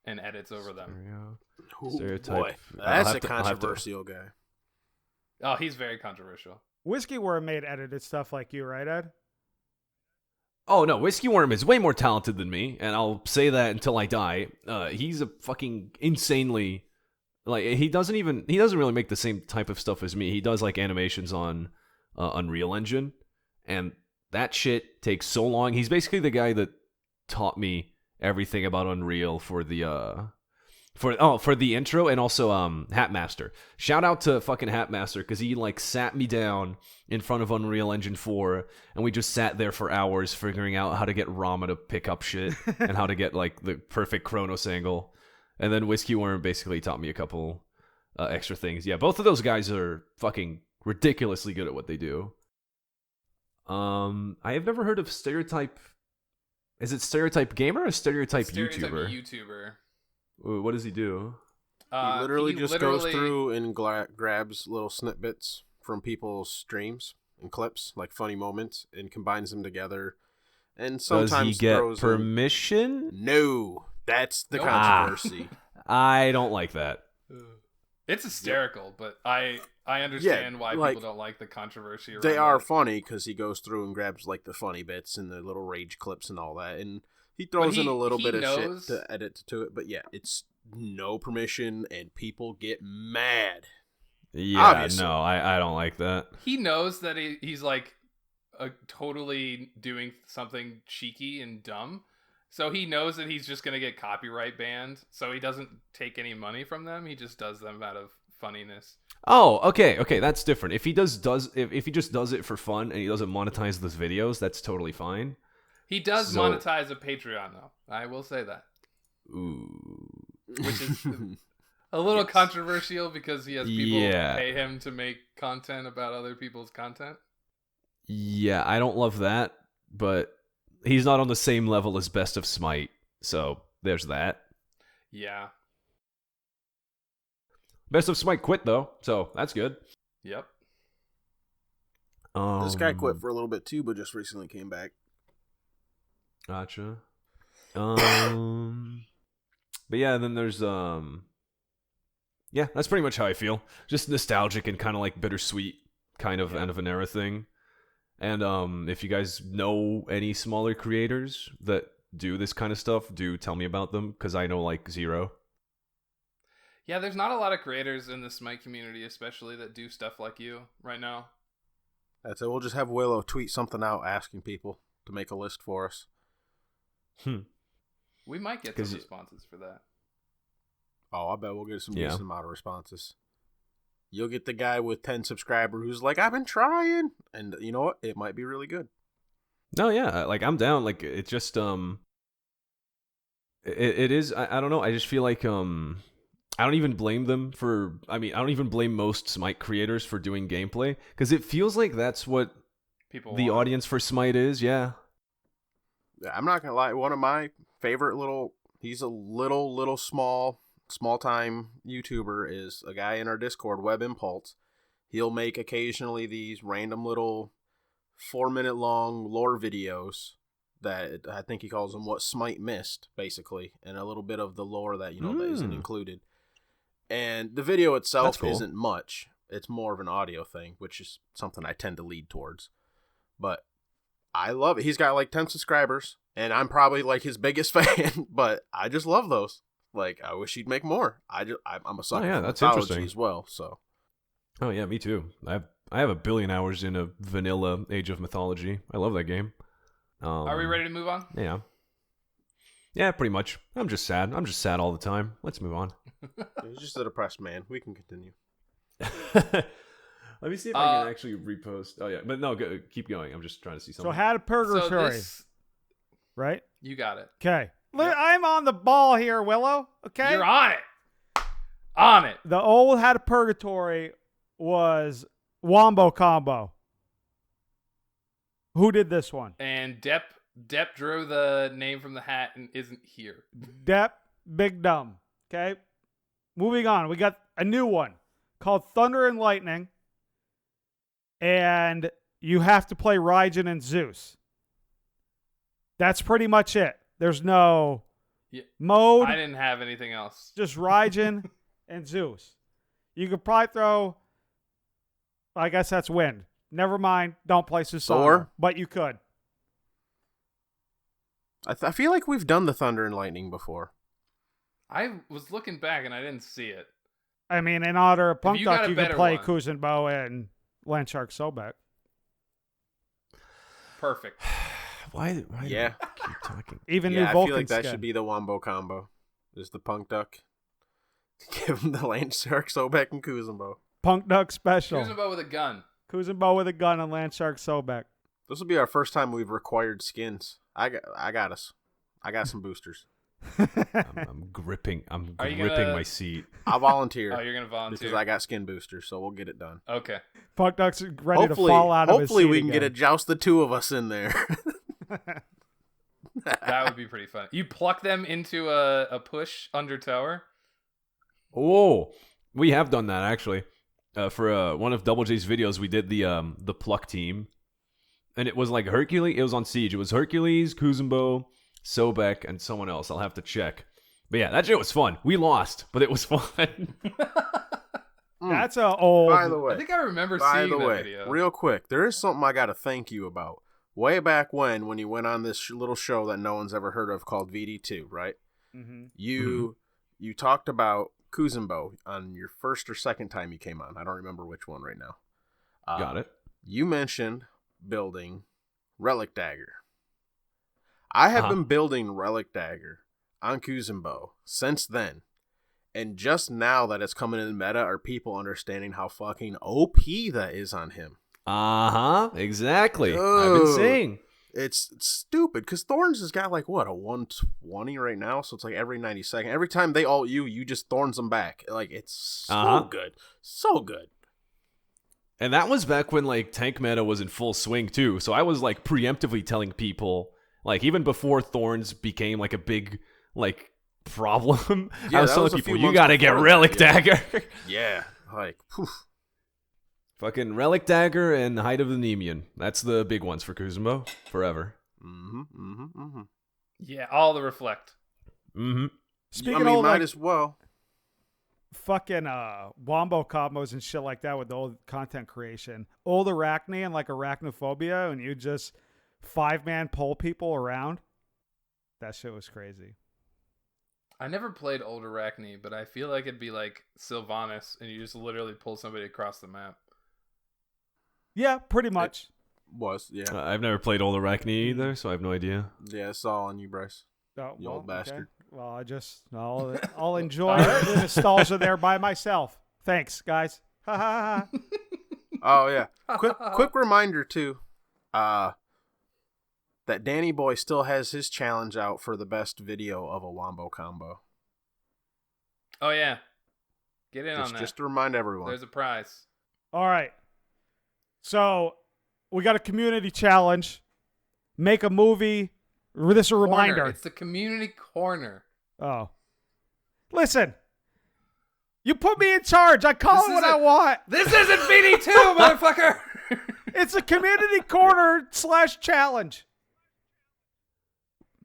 and edits over them? Stereotype. Boy, that's a controversial guy. Oh, he's very controversial. Whiskey Worm made edited stuff like you, right, Ed? Oh no, Whiskey Worm is way more talented than me, and I'll say that until I die. He's a fucking insanely, like, he doesn't really make the same type of stuff as me. He does like animations on Unreal Engine, and that shit takes so long. He's basically the guy that taught me everything about Unreal for the for the intro, and also Hatmaster. Shout out to fucking Hatmaster, because he like sat me down in front of Unreal Engine 4, and we just sat there for hours figuring out how to get Rama to pick up shit and how to get like the perfect Kronos angle. And then Whiskey Worm basically taught me a couple extra things. Yeah, both of those guys are fucking ridiculously good at what they do. I have never heard of Stereotype. Is it Stereotype Gamer or Stereotype YouTuber? YouTuber. What does he do? He literally goes through and grabs little snippets from people's streams and clips, like funny moments, and combines them together. And sometimes does he get throws permission? No, that's the controversy. I don't like that. It's hysterical, but I understand why like, people don't like the controversy around They are it. funny because he goes through and grabs like the funny bits and the little rage clips and all that, and he throws in a little bit of shit to edit to it. But yeah, it's no permission, and people get mad. Yeah, obviously. No, I don't like that. He knows that he's like totally doing something cheeky and dumb. So he knows that he's just going to get copyright banned. So he doesn't take any money from them. He just does them out of funniness. Oh, okay, that's different. If he if he just does it for fun and he doesn't monetize those videos, that's totally fine. He does monetize a Patreon, though. I will say that. Ooh. Which is a little controversial because he has people pay him to make content about other people's content. Yeah, I don't love that, but he's not on the same level as Best of Smite, so there's that. Yeah. Best of Smite quit, though, so that's good. Yep. This guy quit for a little bit too, but just recently came back. Gotcha. But yeah, then there's yeah, that's pretty much how I feel. Just nostalgic and kind of like bittersweet kind of end of an era thing. And if you guys know any smaller creators that do this kind of stuff, do tell me about them, because I know like zero. Yeah, there's not a lot of creators in the Smite community, especially that do stuff like you right now. That's it. We'll just have Willow tweet something out asking people to make a list for us. We might get some responses for that. Oh, I bet we'll get some decent amount of responses. You'll get the guy with 10 subscribers who's like, I've been trying. And you know what? It might be really good. No, yeah. Like, I'm down. Like, it's just, it is, I don't know. I just feel like, I don't even blame them for, I don't even blame most Smite creators for doing gameplay, because it feels like that's what the audience for Smite is, yeah. I'm not going to lie. One of my favorite he's a little small-time YouTuber is a guy in our Discord, Web Impulse. He'll make occasionally these random little 4-minute long lore videos that I think he calls them what Smite missed, basically, and a little bit of the lore that, that isn't included. And the video itself isn't much. It's more of an audio thing, which is something I tend to lead towards. But I love it. He's got like 10 subscribers, and I'm probably like his biggest fan, but I just love those. Like, I wish he'd make more. I'm a sucker for that's mythology interesting as well, so. Oh, yeah, me too. I have 1 billion hours in a vanilla Age of Mythology. I love that game. Are we ready to move on? Yeah. Yeah, pretty much. I'm just sad. I'm just sad all the time. Let's move on. He's just a depressed man. We can continue. Let me see if I can actually repost. Oh, yeah. But no, keep going. I'm just trying to see something. So, Had a Purgatory. Right? You got it. Okay. Yep. I'm on the ball here, Willow. Okay? You're on it. On it. The old Had a Purgatory was Wombo Combo. Who did this one? And Depp drew the name from the hat and isn't here. Depp, Big Dumb. Okay? Moving on. We got a new one called Thunder and Lightning. And you have to play Raijin and Zeus. That's pretty much it. There's no mode. I didn't have anything else. Just Raijin and Zeus. You could probably throw, I guess that's wind. Never mind. Don't play Susanoo. But you could. I feel like we've done the Thunder and Lightning before. I was looking back and I didn't see it. I mean, in honor of Punk Duck, you could play one. Kuzenbo and Landshark Sobek. Perfect. Why do I keep talking? Even new Vulcan I feel like that skin. should be the Wombo combo. Is the Punk Duck. Give him the Landshark Sobek and Kuzenbo. Punk Duck special. Kuzenbo with a gun. Kuzenbo with a gun and Landshark Sobek. This will be our first time we've required skins. I got us. I got some boosters. I'm gripping my seat. I'll volunteer. Oh, you're gonna volunteer because I got skin boosters, so we'll get it done. Okay. Punk Duck's ready to fall out of his seat. Hopefully, we can again. get a joust the two of us in there. That would be pretty fun. You pluck them into a push under tower. Oh, we have done that actually. For one of Double J's videos, we did the pluck team, and it was like Hercules. It was on Siege. It was Hercules, Kuzenbo, Sobek, and someone else. I'll have to check. But yeah, that shit was fun. We lost, but it was fun. That's a old. By the way, I think I remember seeing that video. Real quick, there is something I got to thank you about. Way back when you went on this little show that no one's ever heard of called VD2, right? Mm-hmm. You talked about Kuzenbo on your first or second time you came on. I don't remember which one right now. Got it. You mentioned building Relic Dagger. I have been building Relic Dagger on Kuzenbo since then, And just now that it's coming in meta are people understanding how fucking OP that is on him. Exactly. Dude, I've been saying. It's stupid because Thorns has got like what, a 120 right now, so it's like every 90 seconds. Every time they ult you just Thorns them back. Like it's so good. So good. And that was back when like tank meta was in full swing too. So I was like preemptively telling people, like even before Thorns became like a big like problem, Yeah, I was that telling was a people, few you months gotta get before Relic that, yeah. Dagger. Yeah, like poof. Fucking Relic Dagger and Height of the Nemean. That's the big ones for Kuzenbo forever. Yeah, all the reflect. Speaking I mean, of might like as well. fucking wombo combos and shit like that with the old content creation, old Arachne and like Arachnophobia, and you just 5-man pull people around. That shit was crazy. I never played Old Arachne, but I feel like it'd be like Sylvanas, and you just literally pull somebody across the map. Yeah, pretty much. Yeah. I've never played Old Arachne either, so I have no idea. Yeah, it's all on you, Bryce. Oh, You old bastard. Okay. Well, I'll enjoy the nostalgia there by myself. Thanks, guys. Ha ha ha. Oh yeah. Quick reminder too. That Danny Boy still has his challenge out for the best video of a wombo combo. Oh yeah, get in on that. Just to remind everyone. There's a prize. All right. So we got a community challenge. Make a movie. This is a reminder. Corner. It's the community corner. Oh. Listen. You put me in charge. I call it what I want. This isn't VD2, motherfucker. It's a community corner / challenge.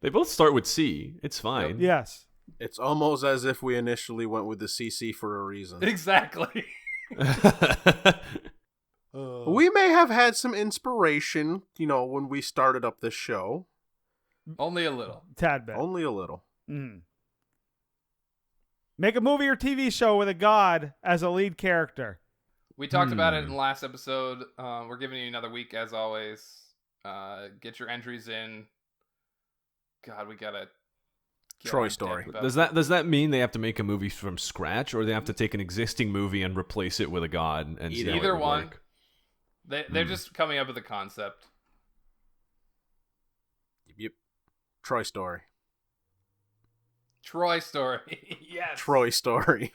They both start with C. It's fine. Yes. It's almost as if we initially went with the CC for a reason. Exactly. We may have had some inspiration, when we started up this show. Only a little. Tad bit. Only a little. Mm. Make a movie or TV show with a god as a lead character. We talked about it in the last episode. We're giving you another week, as always. Get your entries in. God, we gotta. Troy Story. Does that mean they have to make a movie from scratch, or they have to take an existing movie and replace it with a god? And see how it either would one. work? They're just coming up with a concept. Yep. Troy Story. Troy Story. Yes. Troy Story.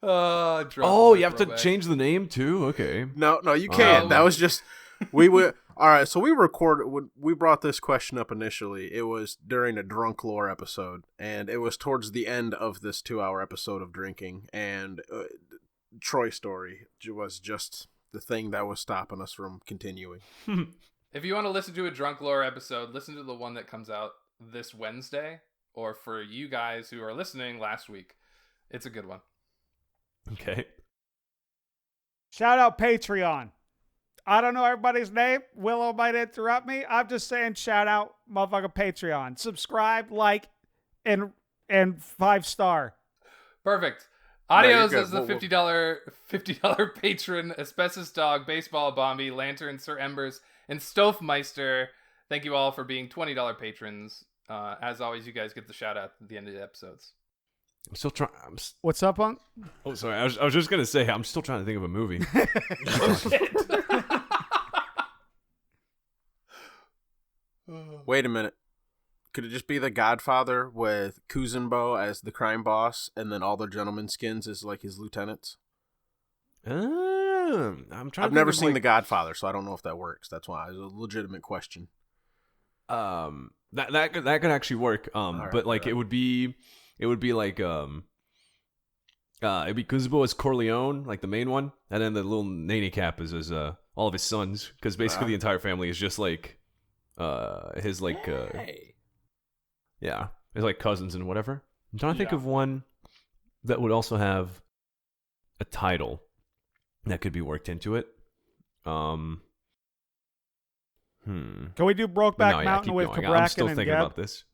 You have to change the name too? Okay. No, you can't. That was just we would. All right, so we recorded when we brought this question up initially. It was during a drunk lore episode, and it was towards the end of this 2-hour episode of drinking. And Troy Story was just the thing that was stopping us from continuing. If you want to listen to a drunk lore episode, listen to the one that comes out this Wednesday, or for you guys who are listening last week. It's a good one. Okay. Shout out Patreon. I don't know everybody's name. Willow might interrupt me. I'm just saying shout out motherfucking Patreon. Subscribe, like, and 5-star. Perfect. Adios No, as the $50 patron, Asbestos Dog, Baseball Bombi, Lantern, Sir Embers, and Stofmeister. Thank you all for being $20 patrons. As always, you guys get the shout out at the end of the episodes. I'm still trying. What's up, Punk? Oh, sorry. I was just gonna say I'm still trying to think of a movie. Oh, shit. Wait a minute. Could it just be The Godfather with Kuzenbo as the crime boss, and then all the gentleman skins as like his lieutenants? I'm trying. I've never seen The Godfather, so I don't know if that works. That's why it's a legitimate question. That could actually work. But like it would be like it'd be Kuzubo as Corleone, like the main one, and then the little Nene Cap is as all of his sons, because basically the entire family is just like his like his like cousins and whatever. I'm trying to think of one that would also have a title that could be worked into it. Can we do Brokeback Mountain with going. Cabrakan I'm still and thinking Geb? about this.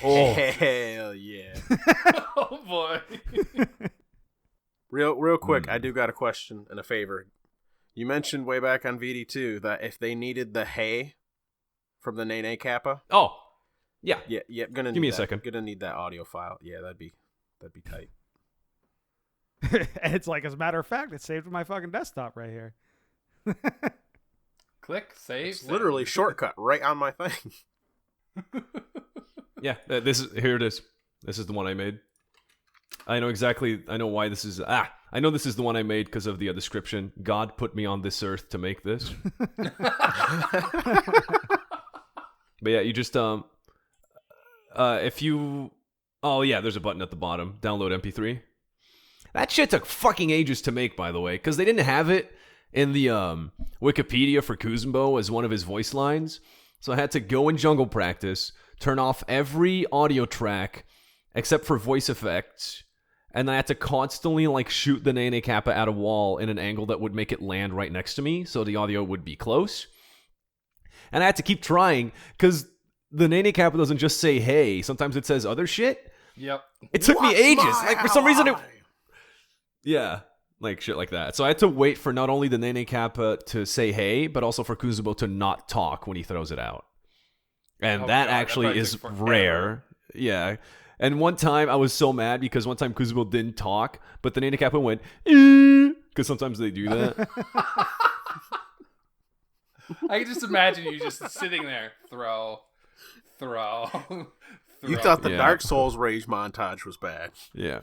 Oh, hell yeah. Oh, boy. Real quick, I do got a question and a favor. You mentioned way back on VD2 that if they needed the hay from the Nene Kappa. Oh, yeah. Yeah, gonna Give me a that. second. Gonna need that audio file. Yeah, that'd be That'd be tight. And it's like, as a matter of fact, it's saved to my fucking desktop right here. Click, save. It's literally shortcut right on my thing. Yeah, here it is. This is the one I made. I know why this is. I know this is the one I made because of the description. God put me on this earth to make this. But yeah, you just if you, oh yeah, there's a button at the bottom. Download MP3. That shit took fucking ages to make, by the way, because they didn't have it in the Wikipedia for Kuzumbo as one of his voice lines. So I had to go in Jungle Practice, turn off every audio track except for voice effects, and I had to constantly like shoot the Nene Kappa at a wall in an angle that would make it land right next to me, so the audio would be close. And I had to keep trying because the Nene Kappa doesn't just say "hey." Sometimes it says other shit. Yep. It took me ages. Like for some reason it. Yeah, like shit like that. So I had to wait for not only the Nene Kappa to say hey, but also for Kuzubo to not talk when he throws it out. And that actually is rare. Yeah. And one time I was so mad because one time Kuzubo didn't talk, but the Nene Kappa went, because sometimes they do that. I can just imagine you just sitting there, throw. You thought the Dark Souls rage montage was bad. Yeah.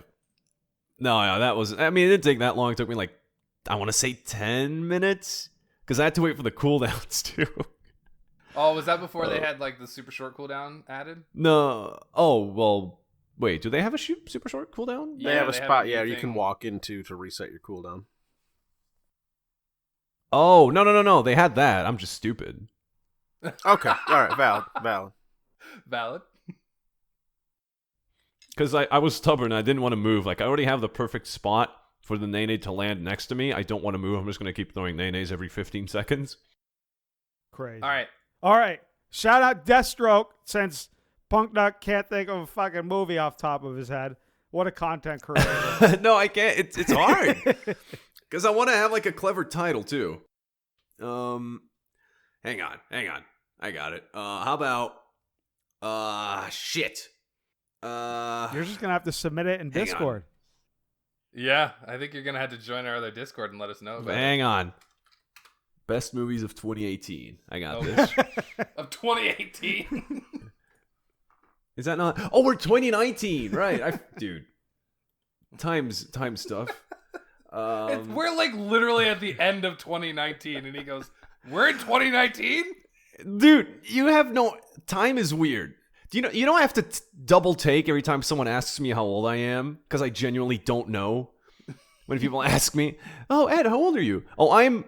No, that was, I mean, it didn't take that long. It took me like, I want to say 10 minutes, because I had to wait for the cooldowns too. Oh, was that before they had like the super short cooldown added? No. Oh, well, wait, do they have a super short cooldown? They have a spot, you can walk into to reset your cooldown. Oh, no. They had that. I'm just stupid. Okay. All right. Valid. Because I was stubborn. I didn't want to move. Like, I already have the perfect spot for the Nene to land next to me. I don't want to move. I'm just going to keep throwing Nenes every 15 seconds. Crazy. All right. Shout out Deathstroke, since Punk Duck can't think of a fucking movie off top of his head. What a content creator. No, I can't. It's hard. Because I want to have, like, a clever title, too. Hang on. I got it. How about... shit. You're just going to have to submit it in Discord. Yeah, I think you're going to have to join our other Discord and let us know about Hang on. Best movies of 2018. I got this. Of 2018? Is that not? Oh, we're 2019. Right. Dude. Time stuff. We're like literally at the end of 2019 and he goes, we're in 2019? Dude, you have no... Time is weird. Do you know I have to double take every time someone asks me how old I am? Because I genuinely don't know. When people ask me, oh, Ed, how old are you? Oh, I'm...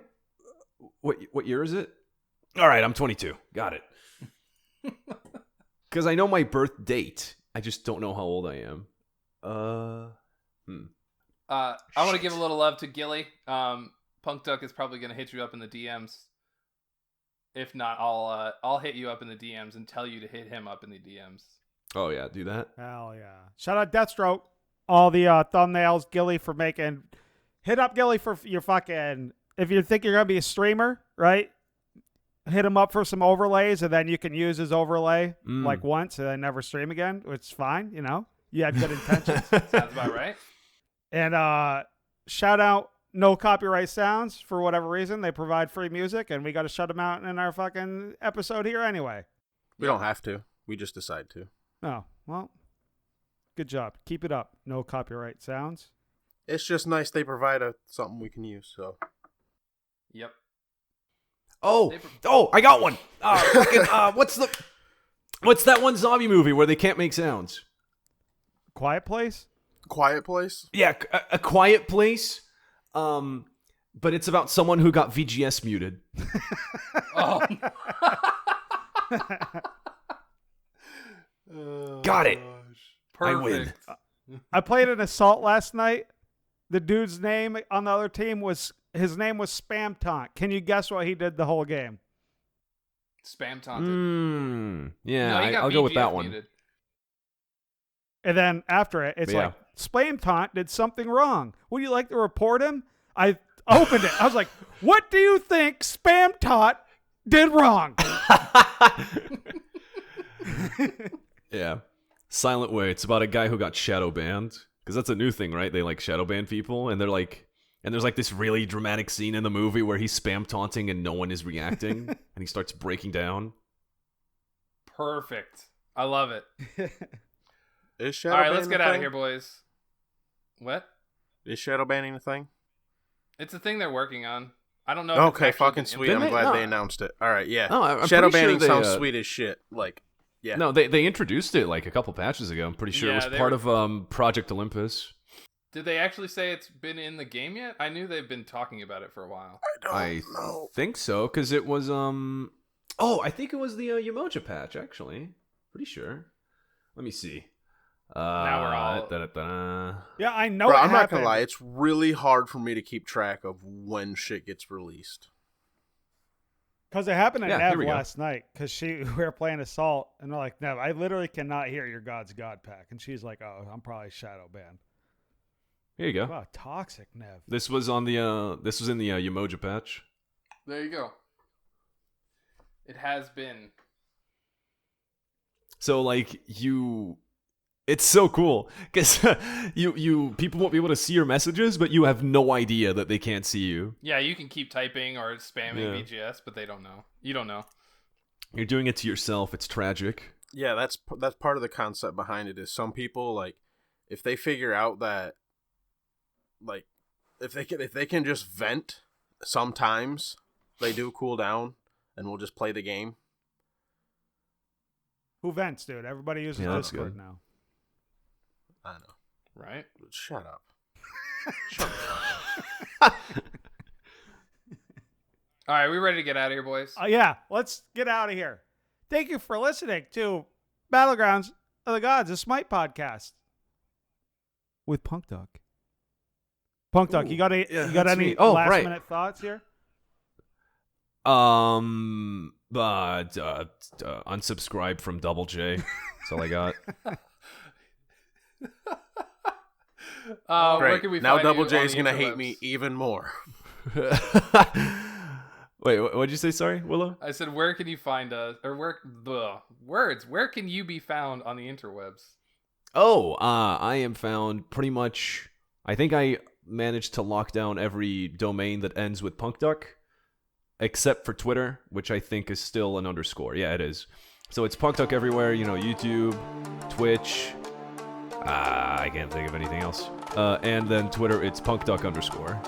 What year is it? All right, I'm 22. Got it. Because I know my birth date. I just don't know how old I am. I want to give a little love to Gilly. Punk Duck is probably going to hit you up in the DMs. If not, I'll hit you up in the DMs and tell you to hit him up in the DMs. Oh, yeah, do that. Hell yeah. Shout out Deathstroke. All the thumbnails, Gilly, for making... Hit up Gilly for your fucking... If you think you're going to be a streamer, right? Hit him up for some overlays, and then you can use his overlay like once and then never stream again, which is fine, you know? You had good intentions. Sounds about right. And shout out No Copyright Sounds. For whatever reason, they provide free music, and we got to shut them out in our fucking episode here anyway. We don't have to. We just decide to. Oh, well, good job. Keep it up. No Copyright Sounds. It's just nice they provide something we can use, so... Yep. Oh, I got one. What's that one zombie movie where they can't make sounds? Quiet Place? Quiet Place? Yeah, a Quiet Place. But it's about someone who got VGS muted. Oh. Got it. Perfect. I win. I played an assault last night. The dude's name on the other team was Spam Taunt. Can you guess what he did the whole game? Spam taunted. Yeah, No, I'll go with that one. Muted. And then after it, it's like, Spam Taunt did something wrong. Would you like to report him? I opened it. I was like, what do you think Spam Taunt did wrong? Yeah. Silent Way. It's about a guy who got shadow banned because that's a new thing, right? They like shadow ban people, and they're like, and there's like this really dramatic scene in the movie where he's spam taunting and no one is reacting, and he starts breaking down. Perfect. I love it. Is shadow All right, banning let's get a out of thing? here, boys. What? Is shadow banning a thing? It's a thing they're working on. I don't know. If Okay, it's actually fucking been sweet. Didn't I'm they? glad No. they announced it. All right, yeah. No, I'm shadow pretty sure banning sounds they, sweet as shit. Like, yeah. No, they introduced it like a couple patches ago. I'm pretty sure Yeah, it was they part were- of Project Olympus. Did they actually say it's been in the game yet? I knew they've been talking about it for a while. I think so, because it was Oh, I think it was the Umoja patch actually. Pretty sure. Let me see. Now we're all- da-da-da. Yeah, I know Bro, it I'm not happened. gonna lie. It's really hard for me to keep track of when shit gets released. Because it happened to Yeah, here Nev we go. last night. Because we were playing Assault, and they're like, Nev, I literally cannot hear your God's God pack. And she's like, oh, I'm probably shadow banned. Here you go. Wow, toxic, Nev. This was on the this was in the Umoja patch. There you go. It has been. So like it's so cool because you people won't be able to see your messages, but you have no idea that they can't see you. Yeah, you can keep typing or spamming Yeah. VGS, but they don't know. You don't know. You're doing it to yourself. It's tragic. Yeah, that's part of the concept behind it. Is some people, like, if they figure out that, like, if they can just vent, sometimes they do cool down and we'll just play the game. Who vents, dude? Everybody uses Yeah, that's Discord good. now. I know. Right? Shut up. All right, we ready to get out of here, boys? Yeah, let's get out of here. Thank you for listening to Battlegrounds of the Gods, a Smite podcast with Punk Duck. Punk Duck, Ooh, you got yeah, you got that's any me. Oh, last right. minute thoughts here? Unsubscribe from Double J. That's all I got. Where Great. can we Now find Double you J on is the gonna hate me interwebs? even more. Wait, what'd you say? Sorry, Willow? I said, where can you find us? Or where can you be found on the interwebs? Oh, I am found pretty much. I think I managed to lock down every domain that ends with Punk Duck, except for Twitter, which I think is still an underscore. Yeah, it is. So it's Punk Duck everywhere. You know, YouTube, Twitch. I can't think of anything else. And then Twitter, it's Punk Duck underscore.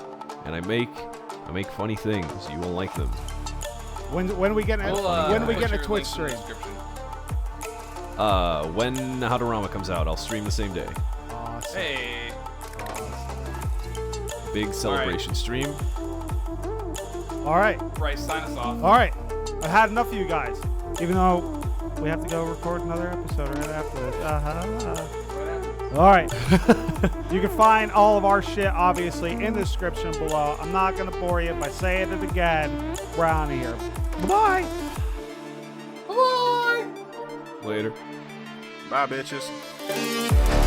And I make funny things. You will like them. When we get in, when we put get in a your Twitch links in the stream? description. When Hadorama comes out, I'll stream the same day. Awesome. Hey. Big celebration stream. All right. Bryce, sign us off. All right. I had enough of you guys. Even though we have to go record another episode right after this. All right. You can find all of our shit, obviously, in the description below. I'm not going to bore you by saying it again. We're out of here. Bye-bye. Bye. Later. Bye, bitches.